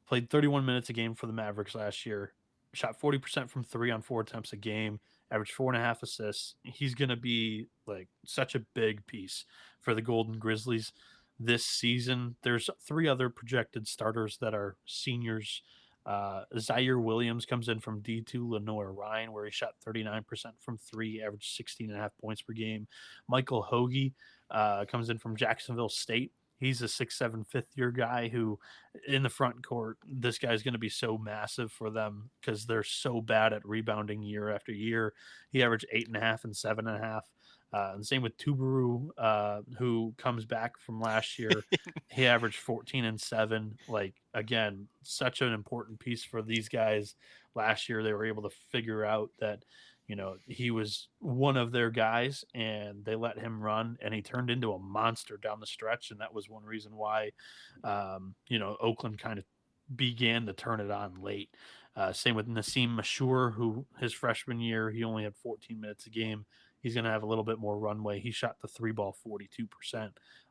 played 31 minutes a game for the Mavericks last year, shot 40% from 3 on 4 attempts a game, averaged 4.5 assists. He's going to be like such a big piece for the Golden Grizzlies this season. There's 3 other projected starters that are seniors. Zaire Williams comes in from D2 Lenoir Ryan, where he shot 39% from 3, averaged 16.5 points per game. Michael Hoagie comes in from Jacksonville State. He's a 6'7", fifth-year guy who, in the front court, this guy's going to be so massive for them because they're so bad at rebounding year after year. He averaged 8.5 and 7.5. And same with Tuberu, who comes back from last year. He averaged 14 and 7. Like, again, such an important piece for these guys. Last year, they were able to figure out that, he was one of their guys, and they let him run, and he turned into a monster down the stretch. And that was one reason why, Oakland kind of began to turn it on late. Same with Nassim Mashour, who his freshman year, he only had 14 minutes a game. He's going to have a little bit more runway. He shot the 3-ball 42%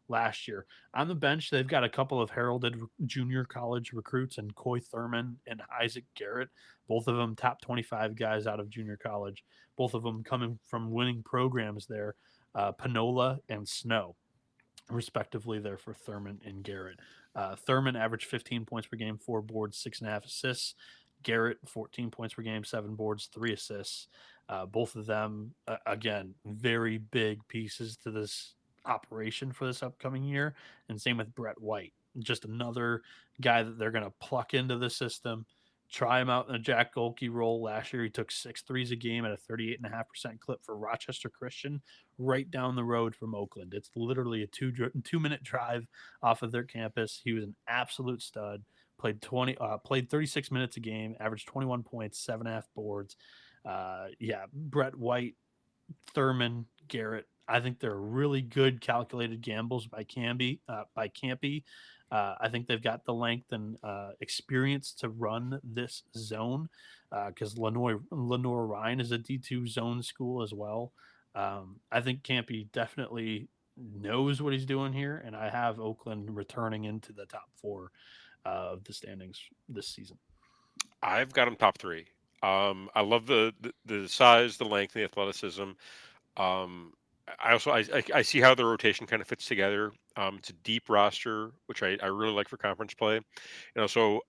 last year. On the bench, they've got a couple of heralded junior college recruits in Coy Thurman and Isaac Garrett, both of them top 25 guys out of junior college, both of them coming from winning programs there, Panola and Snow, respectively, there for Thurman and Garrett. Thurman averaged 15 points per game, 4 boards, 6.5 assists. Garrett, 14 points per game, 7 boards, 3 assists. Both of them, again, very big pieces to this operation for this upcoming year. And same with Brett White, just another guy that they're going to pluck into the system, try him out in a Jack Golke role. Last year, he took 6 threes a game at a 38.5% clip for Rochester Christian, right down the road from Oakland. It's literally a 2-minute drive off of their campus. He was an absolute stud. Played 36 minutes a game, averaged 21 points, 7.5 boards. Brett White, Thurman, Garrett. I think they're really good calculated gambles by Kampe. I think they've got the length and experience to run this zone because Lenoir Ryan is a D2 zone school as well. I think Kampe definitely knows what he's doing here, and I have Oakland returning into the top 4 of the standings this season. I've got him top 3. I love the size, the length, the athleticism. I see how the rotation kind of fits together. It's a deep roster, which I really like for conference play. So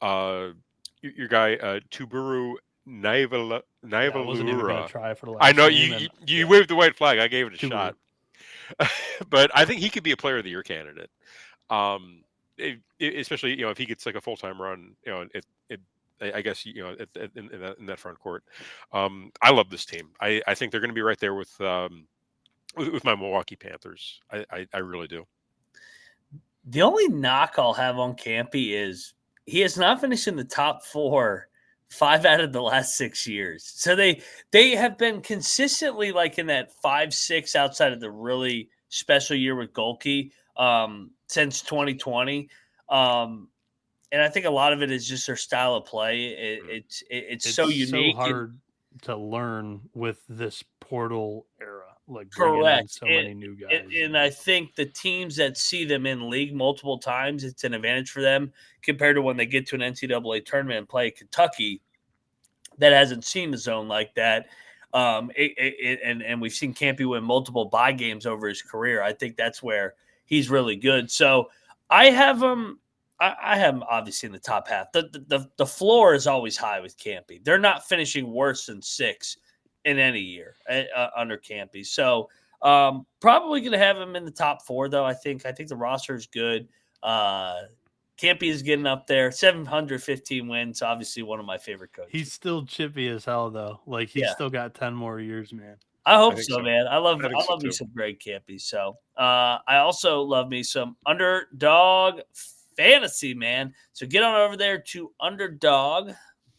your guy Tuberu Naivalura. I wasn't even going to try for the last I know name. you waved the white flag. I gave it a Too shot. But I think he could be a player of the year candidate. Especially, if he gets like a full-time run, I guess, in that front court. I love this team. I think they're going to be right there with my Milwaukee Panthers. I really do. The only knock I'll have on Kampe is he has not finished in the top 4 5 out of the last 6 years. So they have been consistently like in that 5-6 outside of the really special year with Golke since 2020. And I think a lot of it is just their style of play. It's so unique. So hard to learn with this portal era. Like correct. So many new guys. And I think the teams that see them in league multiple times, it's an advantage for them compared to when they get to an NCAA tournament and play Kentucky that hasn't seen the zone like that. And we've seen Kampe win multiple bye games over his career. I think that's where he's really good. So I have him. I have him obviously in the top half. The floor is always high with Kampe. They're not finishing worse than 6 in any year under Kampe. So probably going to have him in the top 4, though. I think the roster is good. Kampe is getting up there. 715 wins. Obviously, one of my favorite coaches. He's still chippy as hell, though. Like he's still got 10 more years, man. I hope so, man. I love me some Greg Kampe. So I also love me some Underdog Fantasy, man. So get on over there to Underdog.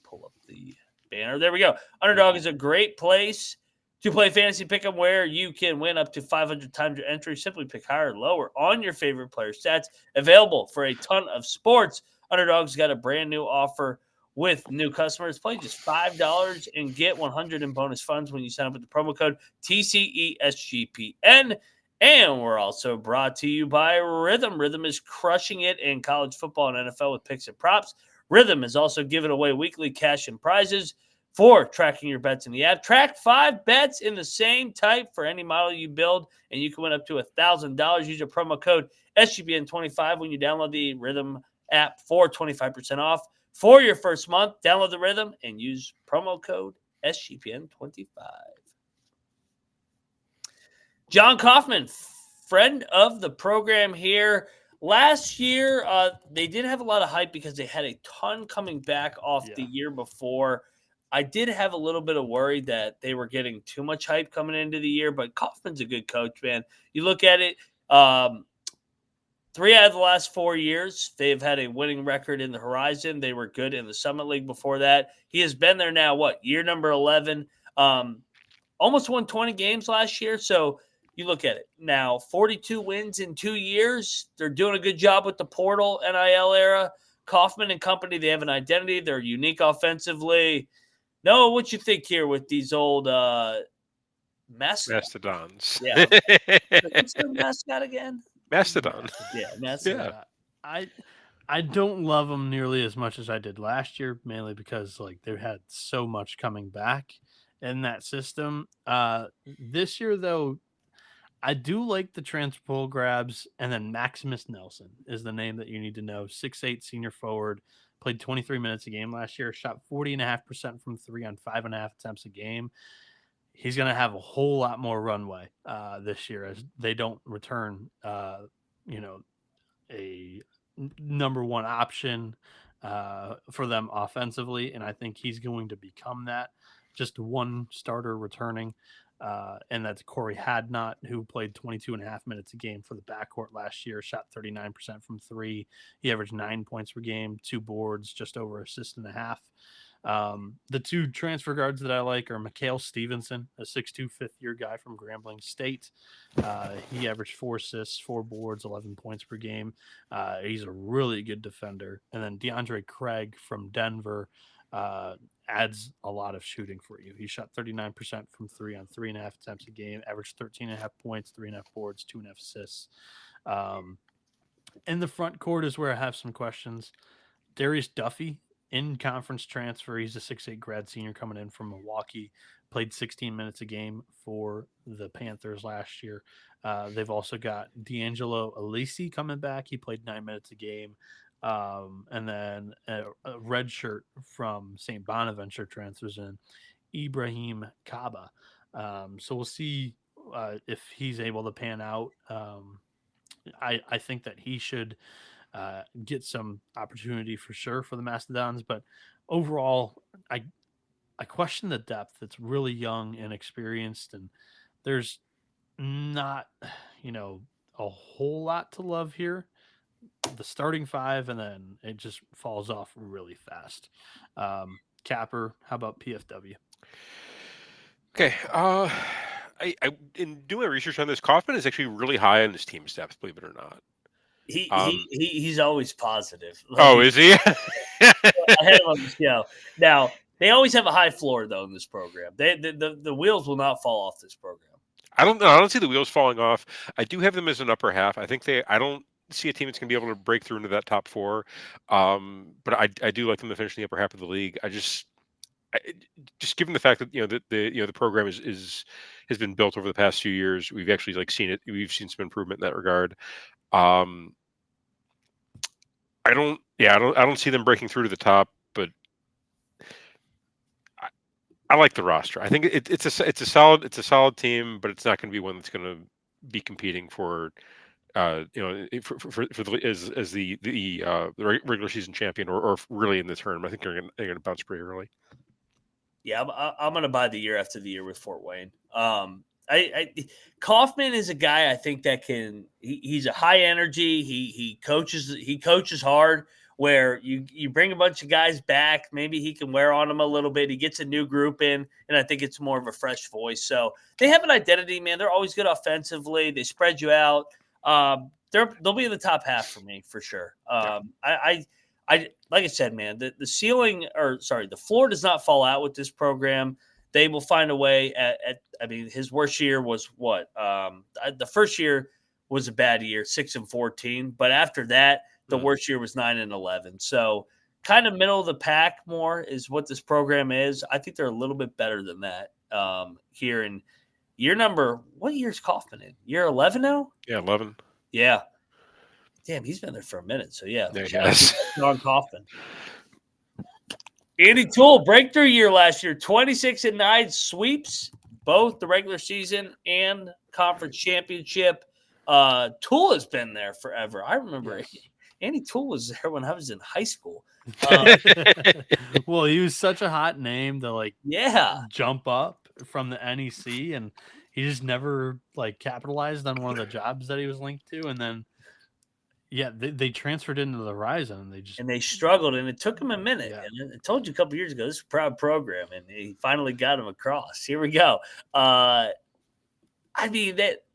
Pull up the banner. There we go. Underdog is a great place to play fantasy pick'em where you can win up to 500 times your entry. Simply pick higher or lower on your favorite player stats. Available for a ton of sports. Underdog's got a brand new offer with new customers. Play just $5 and get 100 in bonus funds when you sign up with the promo code TCESGPN. And we're also brought to you by Rhythm. Rhythm is crushing it in college football and NFL with picks and props. Rhythm is also giving away weekly cash and prizes for tracking your bets in the app. Track 5 bets in the same type for any model you build, and you can win up to $1,000. Use your promo code SGPN25 when you download the Rhythm app for 25% off for your first month. Download the Rhythm and use promo code SGPN25. Jon Coffman, friend of the program here. Last year, they did have a lot of hype because they had a ton coming back off the year before. I did have a little bit of worry that they were getting too much hype coming into the year, but Coffman's a good coach, man. You look at it, 3 out of the last 4 years, they've had a winning record in the Horizon. They were good in the Summit League before that. He has been there now, year number 11. Almost won 20 games last year, so you look at it now, 42 wins in 2 years. They're doing a good job with the portal NIL era. Coffman and company, they have an identity. They're unique offensively. Noah, what you think here with these old Mastodons? Yeah. What's their mascot again? Mastodon. Yeah, Mastodon. Yeah. I don't love them nearly as much as I did last year, mainly because they had so much coming back in that system. This year, though, I do like the transfer grabs, and then Maximus Nelson is the name that you need to know. 6'8" senior forward, played 23 minutes a game last year, shot 40.5% from 3 on 5.5 attempts a game. He's going to have a whole lot more runway this year as they don't return, a number one option for them offensively, and I think he's going to become that. Just one starter returning. And that's Corey Hadnot, who played 22.5 minutes a game for the backcourt last year, shot 39% from 3. He averaged 9 points per game, 2 boards, just over assist and a half. The 2 transfer guards that I like are Mikhail Stevenson, a 6'2", fifth-year guy from Grambling State. He averaged 4 assists, 4 boards, 11 points per game. He's a really good defender. And then DeAndre Craig from Denver, adds a lot of shooting for you. He shot 39% from 3 on 3.5 attempts a game, averaged 13.5 points, 3.5 boards, 2.5 assists. In the front court is where I have some questions. Darius Duffy, in conference transfer. He's a 6'8" grad senior coming in from Milwaukee, played 16 minutes a game for the Panthers last year. They've also got D'Angelo Alisi coming back. He played 9 minutes a game. And then a red shirt from St. Bonaventure transfers in, Ibrahim Kaba. So we'll see if he's able to pan out. I think that he should get some opportunity for sure for the Mastodons, but overall, I question the depth. It's really young and experienced, and there's not, a whole lot to love here. The starting five, and then it just falls off really fast. Capper, how about PFW? Okay. I in doing my research on this, Kaufman is actually really high on his team depth, believe it or not. He's always positive. Oh, is he? I had him on the show. Now they always have a high floor though in this program. The wheels will not fall off this program. I don't see the wheels falling off. I do have them as an upper half. I don't see a team that's going to be able to break through into that top four. But I do like them to finish in the upper half of the league. Just given the fact that the program has been built over the past few years, we've actually seen it. We've seen some improvement in that regard. I don't see them breaking through to the top, but I like the roster. I think it's a solid team, but it's not going to be one that's going to be competing for for the regular season champion or really in the tournament. I think they're going to bounce pretty early. Yeah, I'm going to buy the year after the year with Fort Wayne. Kaufman is a guy I think that he's a high energy. He coaches hard. Where you bring a bunch of guys back, maybe he can wear on them a little bit. He gets a new group in, and I think it's more of a fresh voice. So they have an identity, man. They're always good offensively. They spread you out. They'll be in the top half for me for sure. I like I said, man, the floor does not fall out with this program. They will find a way his worst year was what? The first year was a bad year, 6-14, but after that, the worst year was 9-11. So kind of middle of the pack more is what this program is. I think they're a little bit better than that here in year number. What year is Kaufman in? Year 11 now? Yeah, 11. Yeah. Damn, he's been there for a minute. So yeah, yes. Jon Coffman. Andy Toole, breakthrough year last year, 26-9, sweeps both the regular season and conference championship. Toole has been there forever. I remember Andy Toole was there when I was in high school. Well, he was such a hot name to jump up from the NEC, and he just never capitalized on one of the jobs that he was linked to, and then they transferred into the Horizon, and they struggled, and it took him a minute. Yeah. And I told you a couple years ago, this is a proud program, and he finally got him across. Here we go.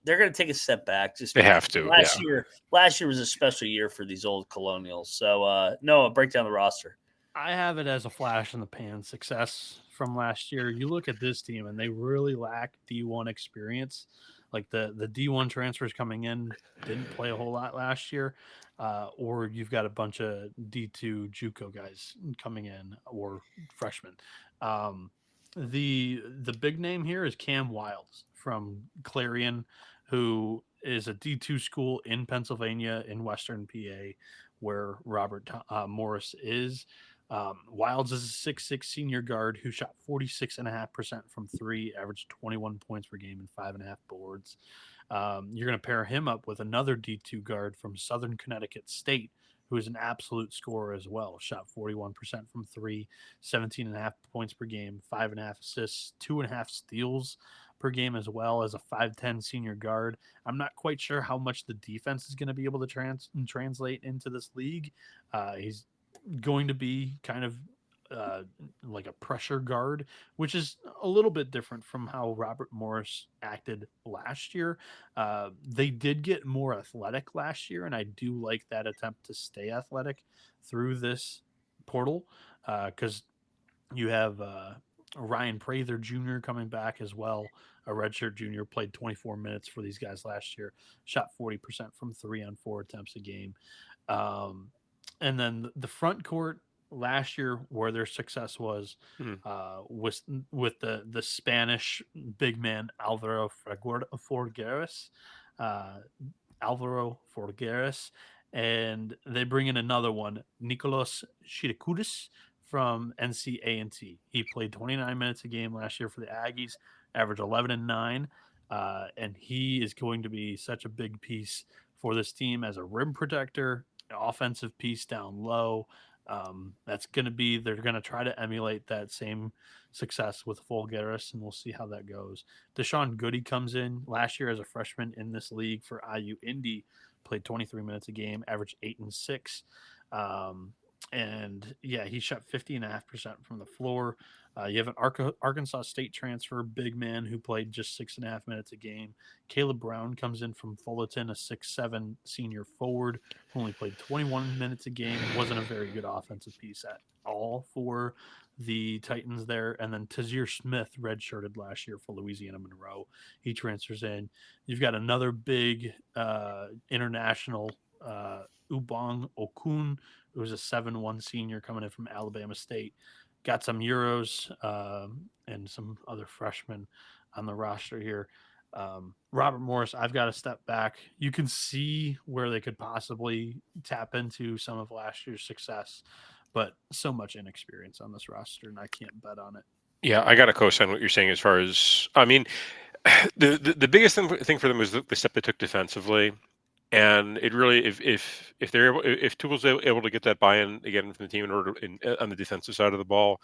They're going to take a step back. They have to. Last year was a special year for these old Colonials. So, Noah, break down the roster. I have it as a flash in the pan success from last year. You look at this team, and they really lack D1 experience. The D1 transfers coming in didn't play a whole lot last year, or you've got a bunch of D2 JUCO guys coming in or freshmen. The big name here is Cam Wilds from Clarion, who is a D2 school in Pennsylvania in Western PA, where Robert Morris is. Wilds is a 6'6" senior guard who shot 46.5% from three, averaged 21 points per game and 5.5 boards. You're going to pair him up with another D2 guard from Southern Connecticut State, who is an absolute scorer as well. Shot 41% from three, 17.5 points per game, 5.5 assists, 2.5 steals per game, as well as a 5'10" senior guard. I'm not quite sure how much the defense is going to be able to translate into this league. He's going to be kind of like a pressure guard, which is a little bit different from how Robert Morris acted last year. They did get more athletic last year, and I do like that attempt to stay athletic through this portal, because you have Ryan Prather Jr. coming back as well, a redshirt junior, played 24 minutes for these guys last year, shot 40% from 3 on 4 attempts a game. And then the front court last year, where their success was with the Spanish big man Alvaro Forgueres, and they bring in another one, Nicholas Shitakudis from NCA&T. He played 29 minutes a game last year for the Aggies, averaged 11 and 9, and he is going to be such a big piece for this team as a rim protector, an offensive piece down low. That's going to be, they're going to try to emulate that same success with Fulgaris, and we'll see how that goes. Deshaun Goody comes in last year as a freshman in this league for IU Indy, played 23 minutes a game, averaged 8 and 6. And yeah, he shot 50.5% from the floor. You have an Arkansas State transfer, big man, who played just 6.5 minutes a game. Caleb Brown comes in from Fullerton, a 6'7" senior forward who only played 21 minutes a game. Wasn't a very good offensive piece at all for the Titans there. And then Tazir Smith redshirted last year for Louisiana Monroe. He transfers in. You've got another big international, Ubong Okun, who's a 7'1" senior coming in from Alabama State. Got some Euros and some other freshmen on the roster here. Robert Morris, I've got to step back. You can see where they could possibly tap into some of last year's success, but so much inexperience on this roster, and I can't bet on it. Yeah, I got to co-sign what you're saying as far as, I mean, the biggest thing for them was the step they took defensively. And it really, if they're able, if Toole's able to get that buy-in again from the team in order on the defensive side of the ball,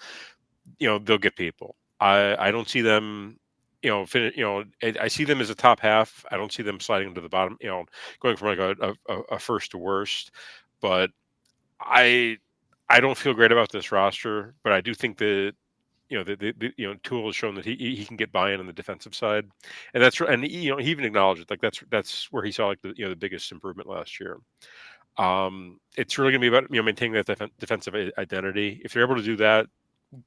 they'll get people. I don't see them, I see them as a top half. I don't see them sliding to the bottom, going from like a first to worst. But I don't feel great about this roster. But I do think that Toole has shown that he can get buy-in on the defensive side, and he even acknowledged it. Like that's where he saw like the biggest improvement last year. It's really going to be about maintaining that defensive identity. If they're able to do that,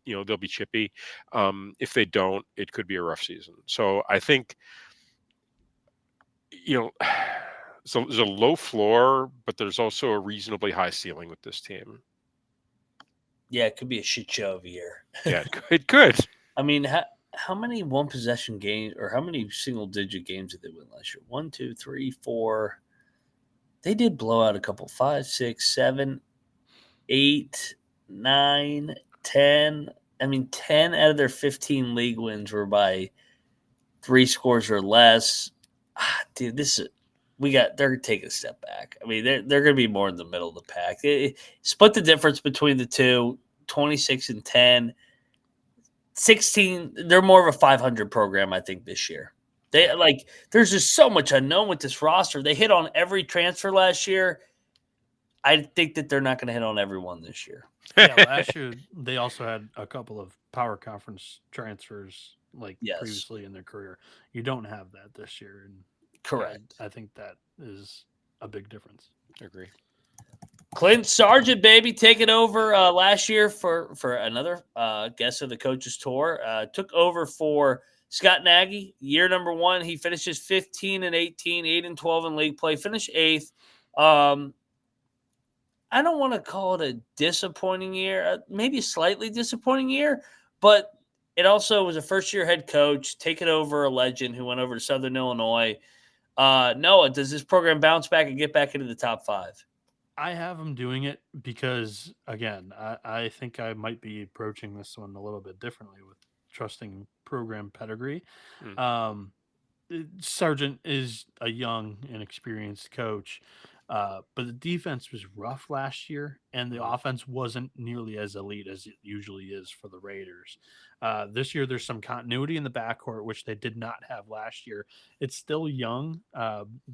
they'll be chippy. If they don't, it could be a rough season. So I think so there's a low floor, but there's also a reasonably high ceiling with this team. Yeah, it could be a shit show of a year. Yeah, it could. I mean, how many one possession games or how many single digit games did they win last year? 1, 2, 3, 4. They did blow out a couple. 5, 6, 7, 8, 9, 10. I mean, 10 out of their 15 league wins were by 3 scores or less. Dude, they're going to take a step back. I mean, they're going to be more in the middle of the pack. Split the difference between the two, 26 and 10. 16, they're more of a 500 program, I think, this year. There's just so much unknown with this roster. They hit on every transfer last year. I think that they're not going to hit on everyone this year. Yeah, last year they also had a couple of power conference transfers previously in their career. You don't have that this year, and correct. I think that is a big difference. I agree. Clint Sargent, baby, taking over last year for another guest of the coaches tour. Took over for Scott Nagy, year number 1. He finishes 15 and 18, 8 and 12 in league play. Finished 8th. I don't want to call it a disappointing year, maybe a slightly disappointing year, but it also was a first-year head coach, taking over a legend who went over to Southern Illinois. Noah, does this program bounce back and get back into the top 5? I have them doing it because, again, I think I might be approaching this one a little bit differently with trusting program pedigree. Sargent is a young and experienced coach, but the defense was rough last year, and the offense wasn't nearly as elite as it usually is for the Raiders. This year, there's some continuity in the backcourt, which they did not have last year. It's still young.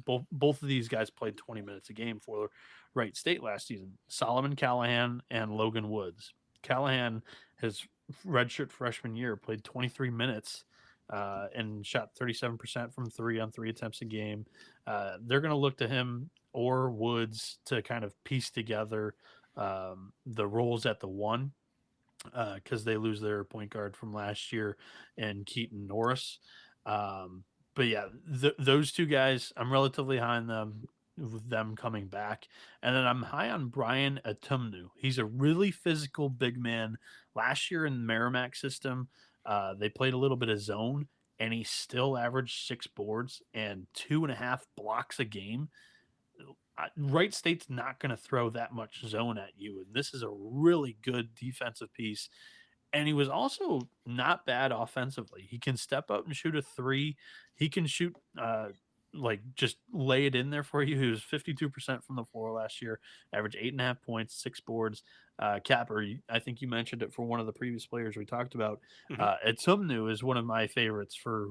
Both of these guys played 20 minutes a game for Wright State last season. Solomon Callahan and Logan Woods. Callahan, his redshirt freshman year, played 23 minutes and shot 37% from 3 on 3 attempts a game. They're going to look to him or Woods to kind of piece together the roles at the 1 because they lose their point guard from last year and Keaton Norris. But yeah, those two guys, I'm relatively high on them with them coming back. And then I'm high on Brian Atumnu. He's a really physical big man. Last year in the Merrimack system, they played a little bit of zone, and he still averaged 6 boards and 2.5 blocks a game. Wright State's not going to throw that much zone at you. And this is a really good defensive piece. And he was also not bad offensively. He can step up and shoot a three. He can shoot, like just lay it in there for you. He was 52% from the floor last year, averaged 8.5 points, 6 boards. Capper, I think you mentioned it for one of the previous players we talked about. Mhm. Etumnu is one of my favorites for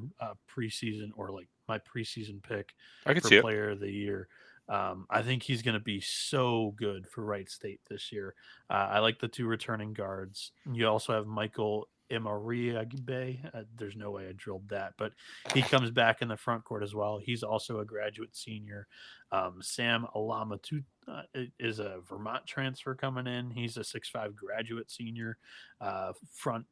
preseason, or like my preseason pick I could for see it. player of the year. I think he's going to be so good for Wright State this year. I like the two returning guards. You also have Michael Imariagbe. There's no way I drilled that, but he comes back in the front court as well. He's also a graduate senior. Sam Alamatu is a Vermont transfer coming in. He's a 6'5" graduate senior, front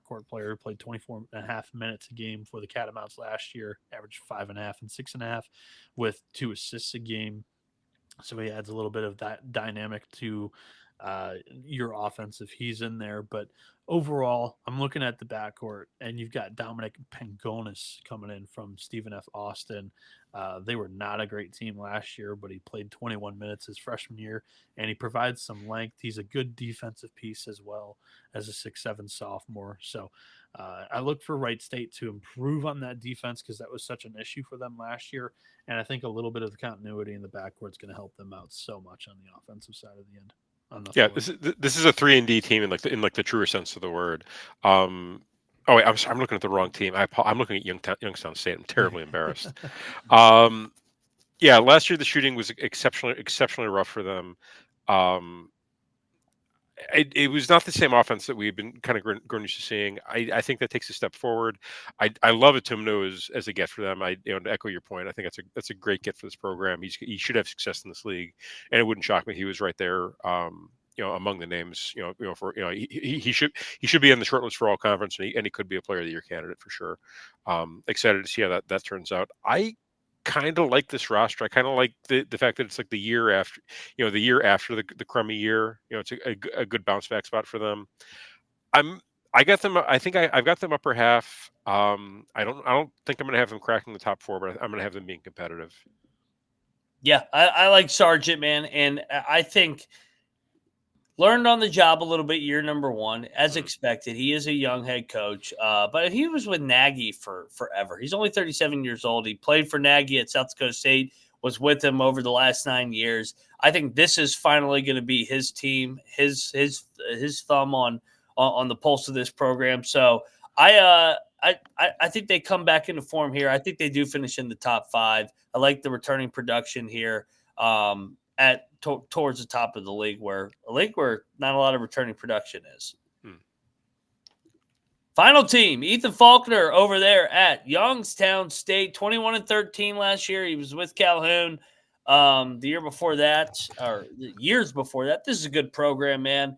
court player. Played 24.5 minutes a game for the Catamounts last year. Averaged 5.5 and 6.5 with 2 assists a game. So he adds a little bit of that dynamic to your offense if he's in there. But overall, I'm looking at the backcourt, and you've got Dominic Pangonis coming in from Stephen F. Austin. They were not a great team last year, but he played 21 minutes his freshman year, and he provides some length. He's a good defensive piece as well as a 6'7" sophomore. So I look for Wright State to improve on that defense because that was such an issue for them last year. And I think a little bit of the continuity in the backcourt is going to help them out so much on the offensive side of the end. On the Yeah, floor. this is a 3-and-D team in like the truer sense of the word. Oh wait, I'm looking at the wrong team. I'm looking at Youngstown State. I'm terribly embarrassed. Yeah, last year the shooting was exceptionally rough for them. It was not the same offense that we've been kind of grown used to seeing. I think that takes a step forward. I love Atumno as a get for them. To echo your point, I think that's a great get for this program. He should have success in this league, and it wouldn't shock me if he was right there. Among the names, for he should be on the short list for all conference, and he could be a player of the year candidate for sure. Excited to see how that turns out. I kind of like this roster. I kind of like the fact that it's like the year after, the crummy year. It's a good bounce back spot for them. I got them. I think I've got them upper half. I don't think I'm going to have them cracking the top 4, but I'm going to have them being competitive. Yeah, I like Sargent, man, and I think learned on the job a little bit year number 1, as expected. He is a young head coach, but he was with Nagy for forever. He's only 37 years old. He played for Nagy at South Dakota State, was with him over the last 9 years. I think this is finally going to be his team, his thumb on the pulse of this program. So I think they come back into form here. I think they do finish in the top 5. I like the returning production here. Towards the top of the league, where not a lot of returning production is. Final team, Ethan Faulkner over there at Youngstown State, 21-13 last year. He was with Calhoun the year before that, or years before that. This is a good program, man.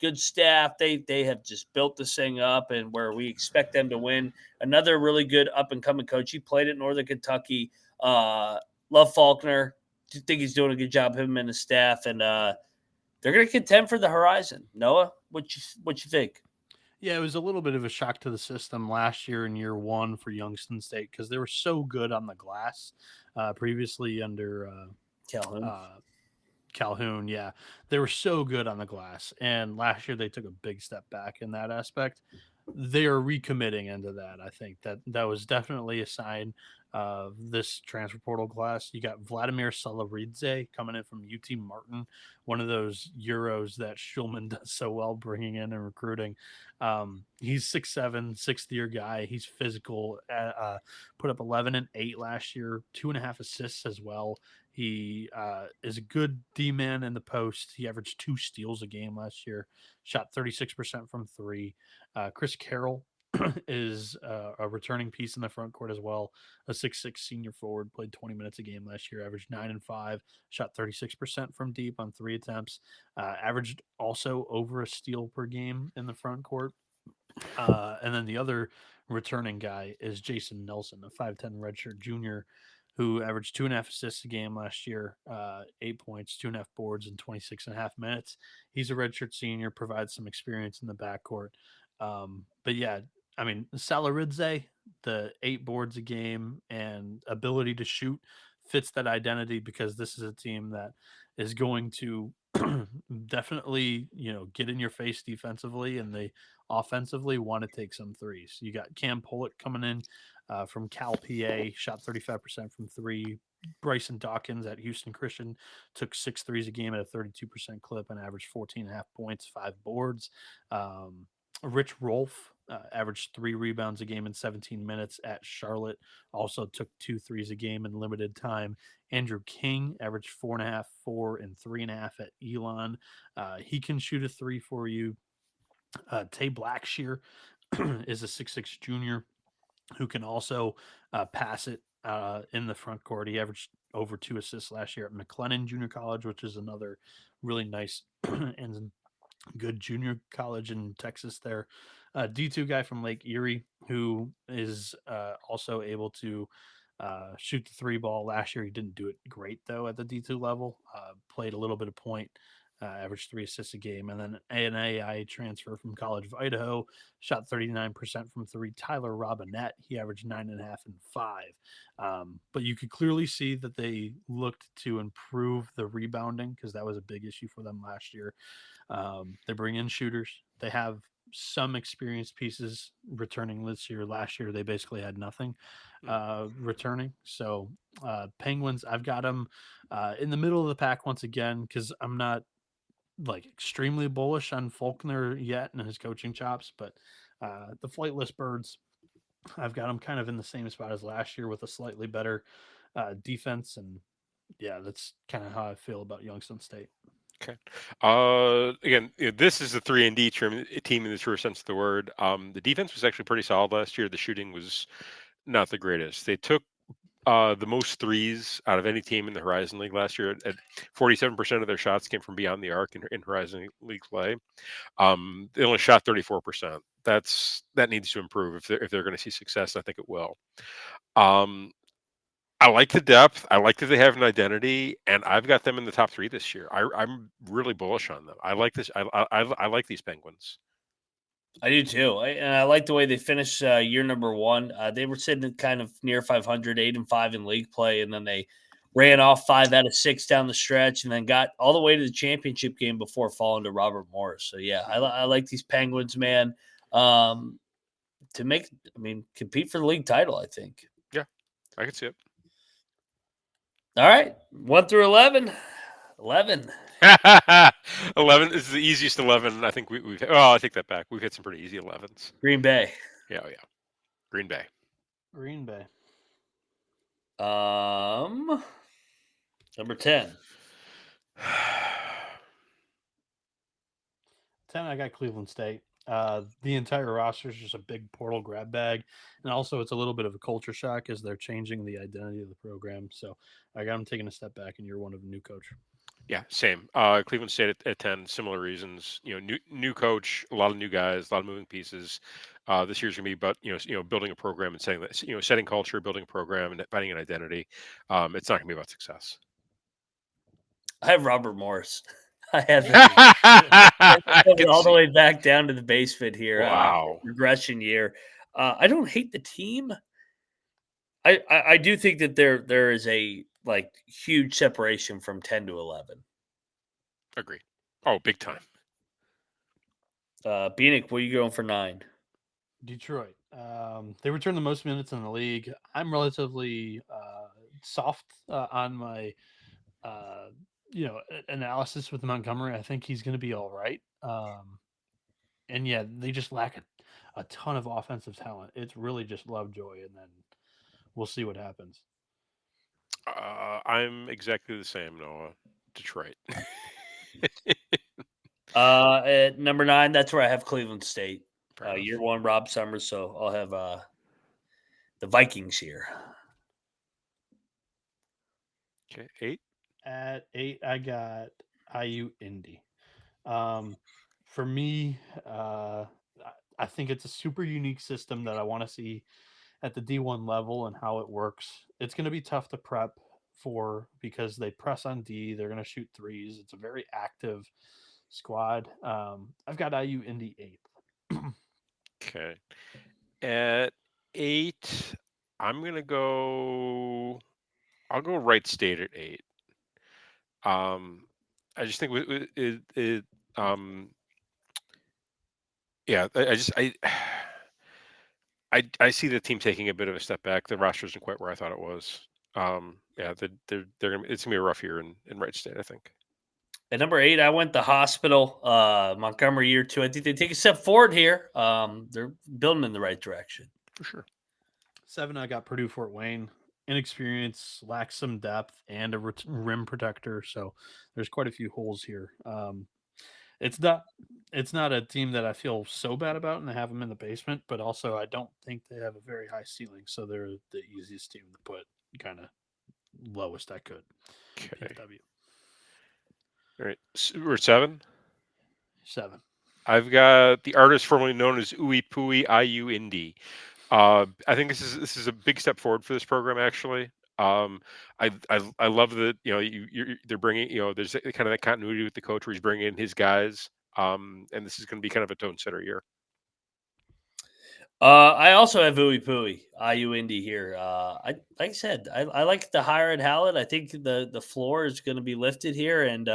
Good staff. They have just built this thing up, and where we expect them to win. Another really good up-and-coming coach. He played at Northern Kentucky. Love Faulkner. Think he's doing a good job, him and his staff, and they're going to contend for the Horizon. Noah, what you think? Yeah, it was a little bit of a shock to the system last year in year 1 for Youngstown State because they were so good on the glass previously under Calhoun. Yeah, they were so good on the glass, and last year they took a big step back in that aspect. They are recommitting into that. I think that was definitely a sign of this transfer portal class. You got Vladimir Salaridze coming in from UT Martin, one of those Euros that Schulman does so well bringing in and recruiting. He's 6'7", sixth-year guy. He's physical. Put up 11 and 8 last year, 2.5 assists as well. He is a good D-man in the post. He averaged 2 steals a game last year, shot 36% from 3. Chris Carroll is a returning piece in the front court as well. A 6'6" senior forward, played 20 minutes a game last year, averaged 9 and 5, shot 36% from deep on 3 attempts, averaged also over a steal per game in the front court. And then the other returning guy is Jason Nelson, a 5'10" redshirt junior who averaged 2.5 assists a game last year, 8 points, 2.5 boards in 26.5 minutes. He's a redshirt senior, provides some experience in the backcourt. But yeah, I mean, Salaridze, the 8 boards a game and ability to shoot fits that identity because this is a team that is going to definitely, get in your face defensively, and they offensively want to take some threes. You got Cam Pollitt coming in from Cal PA, shot 35% from three. Bryson Dawkins at Houston Christian took 6 threes a game at a 32% clip and averaged 14.5 points, 5 boards. Rich Rolfe averaged 3 rebounds a game in 17 minutes at Charlotte. Also took 2 threes a game in limited time. Andrew King averaged 4.5, 4, and 3.5 at Elon. He can shoot a 3 for you. Tay Blackshear is a 6'6" junior who can also pass it in the front court. He averaged over 2 assists last year at McLennan Junior College, which is another really nice and good junior college in Texas there. D2 guy from Lake Erie who is also able to shoot the 3 ball. Last year he didn't do it great though at the D2 level. Played a little bit of point. Averaged 3 assists a game. And then an AI transfer from College of Idaho, shot 39% from 3. Tyler Robinette, he averaged 9.5 and 5. But you could clearly see that they looked to improve the rebounding because that was a big issue for them last year. They bring in shooters. They have some experienced pieces returning this year. Last year, they basically had nothing returning. So Penguins, I've got them in the middle of the pack once again because I'm not extremely bullish on Faulkner yet and his coaching chops, but the Flightless Birds, I've got them kind of in the same spot as last year with a slightly better defense. And yeah, that's kind of how I feel about Youngstown State. Okay. Again, this is a 3-and-D team in the true sense of the word. The defense was actually pretty solid last year. The shooting was not the greatest. They took the most threes out of any team in the Horizon League last year. At 47% of their shots came from beyond the arc in Horizon League play. They only shot 34%. That needs to improve if they're going to see success. I think it will. I like the depth. I like that they have an identity, and I've got them in the top 3 this year. I'm really bullish on them. I like this. I like these Penguins. I do too. I like the way they finished year number 1. They were sitting kind of near 500, 8-5 in league play, and then they ran off 5 out of 6 down the stretch, and then got all the way to the championship game before falling to Robert Morris. So yeah, I like these Penguins, man. To compete for the league title, I think. Yeah, I can see it. All right, 1 through 11. 11. 11 is the easiest 11. I think we've. Oh, I take that back. We've hit some pretty easy 11s. Green Bay. Yeah. Green Bay. Green Bay. Number 10. 10, I got Cleveland State. The entire roster is just a big portal grab bag. And also it's a little bit of a culture shock as they're changing the identity of the program. So I got them taking a step back in year 1 of a new coach. Yeah, same. Cleveland State at 10, similar reasons. New coach, a lot of new guys, a lot of moving pieces. This year's gonna be about building a program and saying that setting culture, building a program, and finding an identity. It's not gonna be about success. I have Robert Morris. I have it all the way back down to the basement here. Wow, regression year. I don't hate the team. I do think that there is a huge separation from 10 to 11. Agreed. Oh, big time. Bienick, what are you going for 9? Detroit. They return the most minutes in the league. I'm relatively soft on my analysis with Montgomery. I think he's going to be all right. And yeah, they just lack a ton of offensive talent. It's really just Lovejoy, and then we'll see what happens. I'm exactly the same, Noah. Detroit. At number 9, that's where I have Cleveland State. Year 1, Rob Summers. So I'll have the Vikings here. Okay, 8. At 8, I got IU Indy. For me, I think it's a super unique system that I want to see at the D1 level and how it works. It's going to be tough to prep for because they press on D. They're going to shoot threes. It's a very active squad. I've got IU Indy 8th. Okay. At 8, I'm going to go I'll go Wright State at 8. I just think yeah, I see the team taking a bit of a step back. The roster isn't quite where I thought it was. Yeah, they're gonna, it's gonna be a rough year in Wright State, I think. At number 8, I went the hospital. Montgomery year 2. I think they take a step forward here. They're building in the right direction. For sure. 7, I got Purdue Fort Wayne. Inexperience, lacks some depth, and a rim protector. So there's quite a few holes here. It's not a team that I feel so bad about, and I have them in the basement. But also, I don't think they have a very high ceiling. So they're the easiest team to put kind of lowest I could. Okay. PFW. All right. We're at 7. 7. I've got the artist formerly known as Ooey Pooey IU Indy. I think this is a big step forward for this program. Actually, I love that they're bringing there's kind of that continuity with the coach where he's bringing in his guys. And this is going to be kind of a tone setter year. I also have Ooey Pooey IU Indy here. Like I said, I like the hire at Howlett. I think the floor is going to be lifted here, and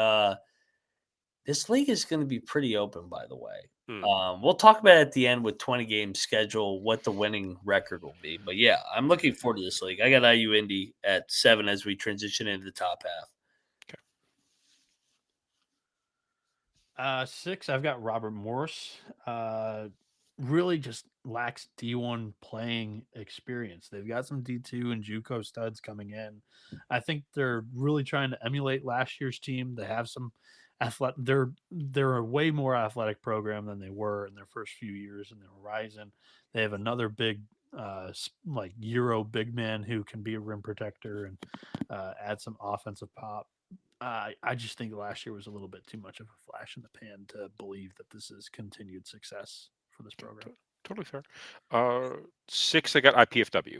this league is going to be pretty open. By the way. We'll talk about it at the end with 20 game schedule, what the winning record will be. But yeah, I'm looking forward to this league. I got IU Indy at 7 as we transition into the top half. 6, I've got Robert Morris. Really just lacks D1 playing experience. They've got some D2 and JUCO studs coming in. I think they're really trying to emulate last year's team. They have some athletic. They're a way more athletic program than they were in their first few years in the Horizon. They have another big like Euro big man who can be a rim protector and add some offensive pop. I just think last year was a little bit too much of a flash in the pan to believe that this is continued success for this program. Totally fair. 6, I got IPFW.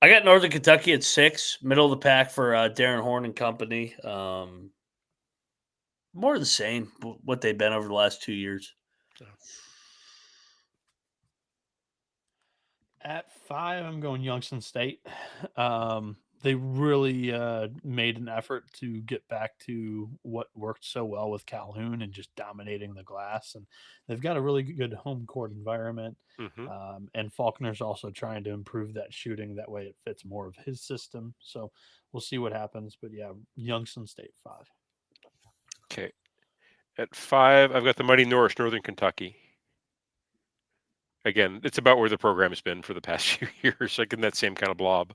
I got Northern Kentucky at 6, middle of the pack for Darrin Horn and company. More of the same, what they've been over the last 2 years. At 5, I'm going Youngstown State. They really made an effort to get back to what worked so well with Calhoun and just dominating the glass. And they've got a really good home court environment. Mm-hmm. And Faulkner's also trying to improve that shooting. That way it fits more of his system. So we'll see what happens. But yeah, Youngstown State 5. Okay. At 5, I've got the mighty Northern Kentucky. Again, it's about where the program has been for the past few years, like in that same kind of blob.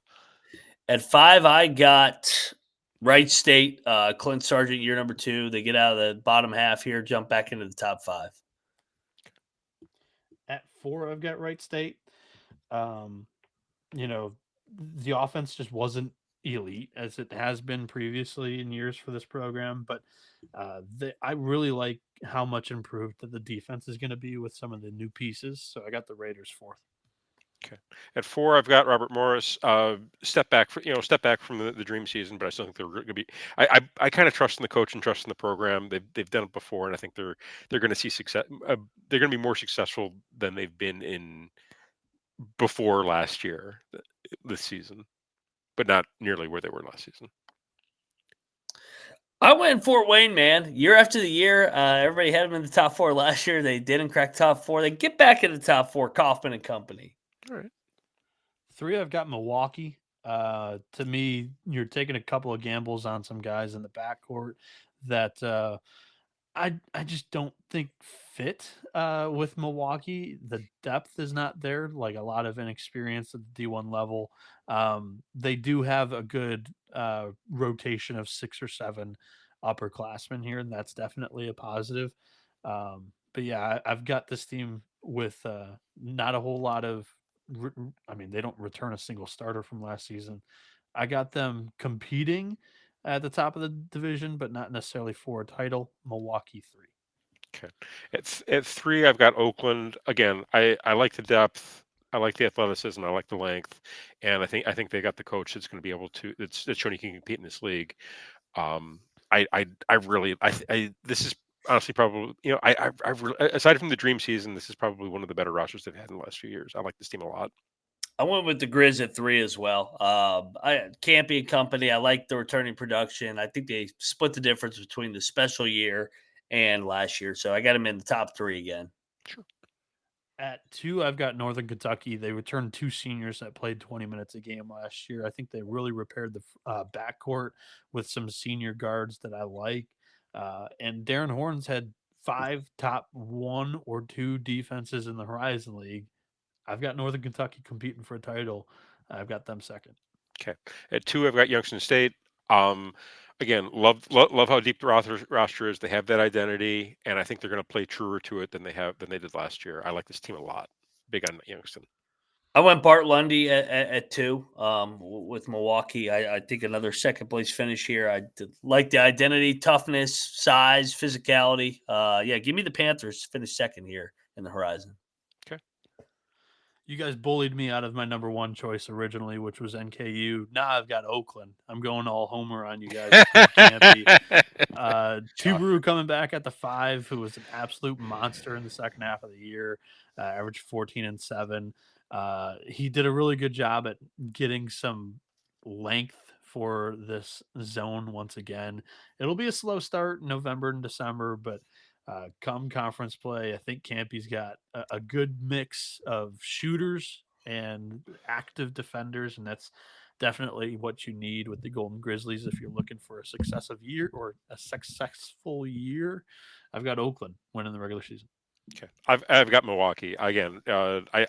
At 5, I got Wright State, Clint Sargent, year number 2. They get out of the bottom half here, jump back into the top 5. At 4, I've got Wright State. The offense just wasn't elite as it has been previously in years for this program, but I really like how much improved that the defense is going to be with some of the new pieces. So I got the Raiders 4th. Okay. At 4, I've got Robert Morris. Step back from the dream season, but I still think they're going to be. I kind of trust in the coach and trust in the program. They've done it before, and I think they're going to see success. They're going to be more successful than they've been in before last year, this season, but not nearly where they were last season. I went Fort Wayne, man. Year after the year, everybody had them in the top 4 last year. They didn't crack top 4. They get back in the top 4. Coffman and company. All right. 3, I've got Milwaukee. To me, you're taking a couple of gambles on some guys in the backcourt that I just don't think fit with Milwaukee. The depth is not there, like a lot of inexperience at the D1 level. They do have a good rotation of 6 or 7 upperclassmen here, and that's definitely a positive. But yeah, I've got this team with not a whole lot of they don't return a single starter from last season. I got them competing at the top of the division, but not necessarily for a title. Milwaukee 3. Okay. At 3, I've got Oakland. Again, I like the depth. I like the athleticism. I like the length, and I think they got the coach that's going to be able to. That's showing he can compete in this league. This is honestly probably I aside from the dream season, this is probably one of the better rosters they've had in the last few years. I like this team a lot. I went with the Grizz at 3 as well. Kampe and company, I like the returning production. I think they split the difference between the special year and last year. So I got them in the top 3 again. Sure. At 2, I've got Northern Kentucky. They returned 2 seniors that played 20 minutes a game last year. I think they really repaired the backcourt with some senior guards that I like. And Darrin Horn's had 5 top 1 or 2 defenses in the Horizon League. I've got Northern Kentucky competing for a title. I've got them second. Okay. At 2, I've got Youngstown State. Again, love how deep the roster is. They have that identity, and I think they're going to play truer to it than they did last year. I like this team a lot. Big on Youngstown. I went Bart Lundy at 2 with Milwaukee. I think another second place finish here. I like the identity, toughness, size, physicality. Give me the Panthers to finish second here in the Horizon. Okay. You guys bullied me out of my number 1 choice originally, which was NKU. Now I've got Oakland. I'm going all homer on you guys. Tuberu coming back at the 5, who was an absolute monster in the second half of the year, averaged 14 and 7. He did a really good job at getting some length for this zone once again. It'll be a slow start in November and December, but come conference play, I think Kampe's got a good mix of shooters and active defenders, and that's definitely what you need with the Golden Grizzlies if you're looking for a successful year. I've got Oakland winning the regular season. Okay, I've got Milwaukee again. I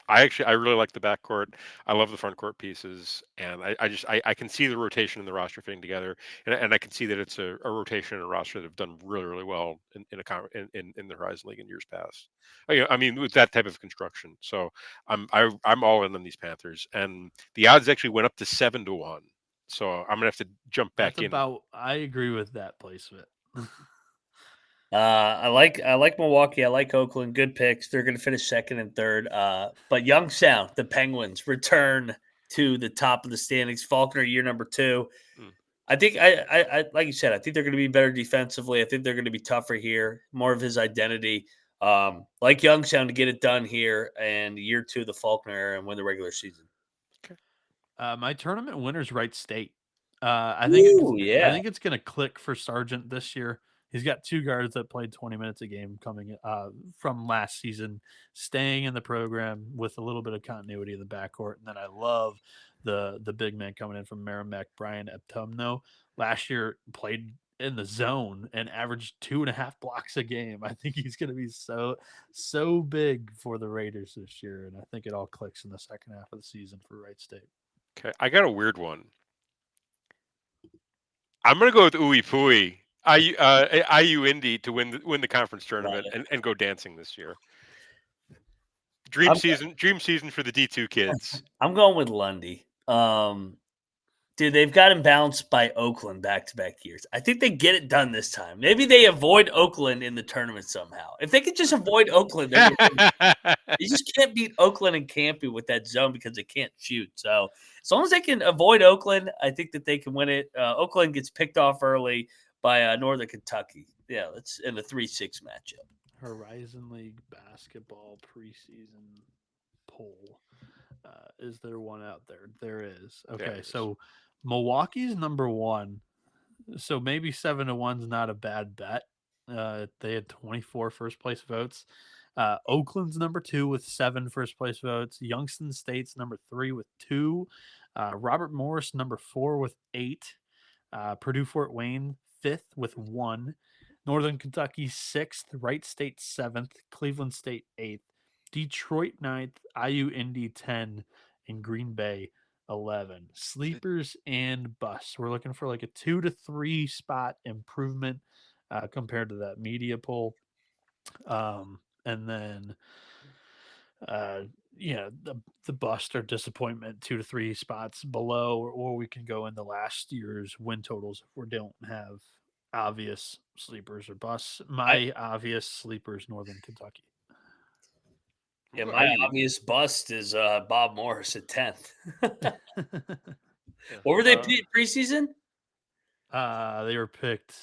really like the backcourt. I love the front court pieces, and I can see the rotation in the roster fitting together, and I can see that it's a rotation and a roster that have done really well in the Horizon League in years past. I mean, with that type of construction. So I'm all in on these Panthers, and the odds actually went up to 7-1. So I'm gonna have to jump back in. I agree with that placement. I like Milwaukee. I like Oakland. Good picks. They're going to finish second and third. But Youngstown, the Penguins, return to the top of the standings. Faulkner, year number 2. I think I like you said. I think they're going to be better defensively. I think they're going to be tougher here. More of his identity. Like Youngstown to get it done here, and year 2 the Faulkner era and win the regular season. Okay. My tournament winner's Wright State. I think it's going to click for Sargent this year. He's got 2 guards that played 20 minutes a game coming from last season, staying in the program with a little bit of continuity in the backcourt. And then I love the big man coming in from Merrimack, Brian Eptumno. Last year played in the zone and averaged 2.5 blocks a game. I think he's going to be so big for the Raiders this year, and I think it all clicks in the second half of the season for Wright State. Okay, I got a weird one. I'm going to go with Ooey Pooey. IU Indy to win the conference tournament and go dancing this year. Dream season for the D2 kids. I'm going with Lundy. Dude, they've got him bounced by Oakland back-to-back years. I think they get it done this time. Maybe they avoid Oakland in the tournament somehow. If they could just avoid Oakland, you just can't beat Oakland and Kampe with that zone because they can't shoot. So as long as they can avoid Oakland, I think that they can win it. Oakland gets picked off early by Northern Kentucky. Yeah, that's in the 3-6 matchup. Horizon League basketball preseason poll. Is there one out there? There is. Okay, so Milwaukee's number 1. So maybe 7-1 is not a bad bet. They had 24 first place votes. Oakland's number 2 with 7 first place votes. Youngstown State's number 3 with 2. Robert Morris number 4 with 8. Purdue Fort Wayne 5th with 1. Northern Kentucky 6th. Wright State 7th. Cleveland State 8th. Detroit 9th. IU Indy 10. And Green Bay 11. Sleepers and busts. We're looking for like a 2 to 3 spot improvement compared to that media poll. And then the bust or disappointment 2 to 3 spots below, or we can go into last year's win totals if we don't have obvious sleepers or busts. My obvious sleepers, Northern Kentucky. Yeah, my obvious bust is Bob Morris at 10th. What were they preseason? They were picked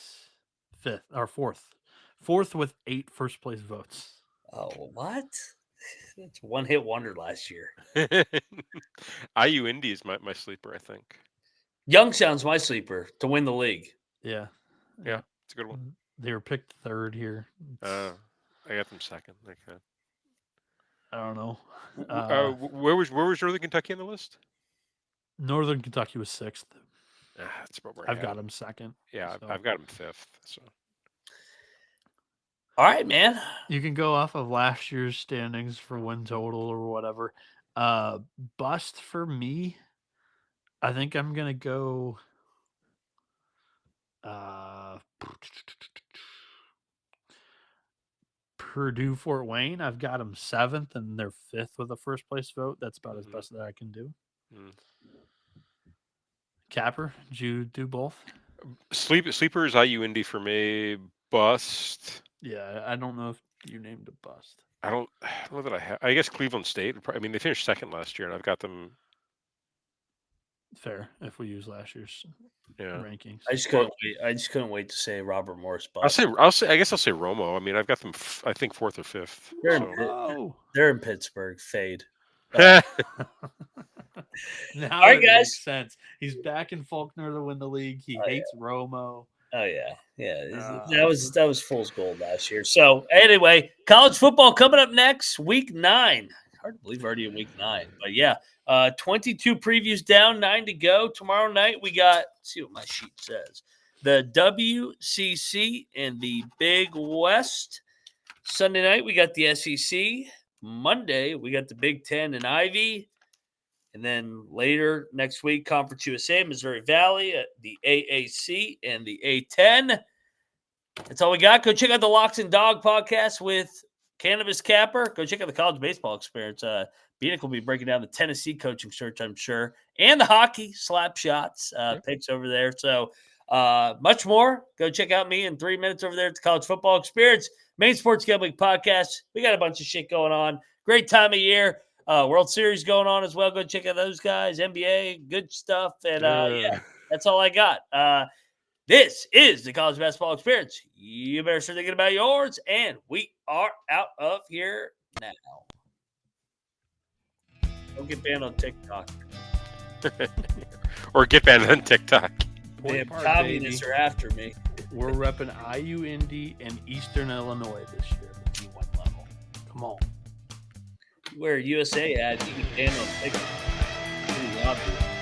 5th or 4th. 4th with 8 first place votes. Oh, what? It's one-hit wonder last year. IU Indy is my sleeper, I think. Youngstown's my sleeper to win the league. Yeah. Yeah, it's a good one. They were picked third here. I got them second. Okay. I don't know. Where was Northern Kentucky on the list? Northern Kentucky was sixth. That's about where I've got them second. Yeah, so. I've got them fifth. So. All right, man. You can go off of last year's standings for win total or whatever. Bust for me, I think I'm going to go Purdue Fort Wayne. I've got them seventh and they're fifth with a first place vote. That's about as best that I can do. Capper, did you do both? Sleeper is IU Indy for me. Bust. Yeah, I don't know if you named a bust. I don't know that I have. I guess Cleveland State. I mean, they finished second last year, and I've got them. Fair if we use last year's rankings. I just couldn't wait to say Robert Morris bust. I guess I'll say Romo. I mean, I've got them. I think fourth or fifth. They're in Pittsburgh. Fade. Now all right, it guys. Makes sense. He's back in Faulkner to win the league. He hates Romo. Oh yeah. That was fool's gold last year. So anyway, college football coming up next, week 9. Hard to believe already in week 9, but yeah, 22 previews down, 9 to go. Tomorrow night we got. Let's see what my sheet says. The WCC in the Big West. Sunday night we got the SEC. Monday we got the Big Ten and Ivy. And then later next week, Conference USA, Missouri Valley, the AAC, and the A10. That's all we got. Go check out the Locks and Dog podcast with Cannabis Capper. Go check out the college baseball experience. Bienick will be breaking down the Tennessee coaching search, I'm sure, and the hockey slap shots picks over there. So much more. Go check out me in 3 minutes over there at the College Football Experience, Main Sports Gambling Podcast. We got a bunch of shit going on. Great time of year. World Series going on as well. Go check out those guys. NBA, good stuff. And yeah, that's all I got. This is the College Basketball Experience. You better start thinking about yours. And we are out of here now. Don't get banned on TikTok. Or get banned on TikTok. Damn, communists are after me. We're repping IU Indy and Eastern Illinois this year at the D1 level. Come on. Wear a USA ad, you can ban on TikTok. Pretty obvious.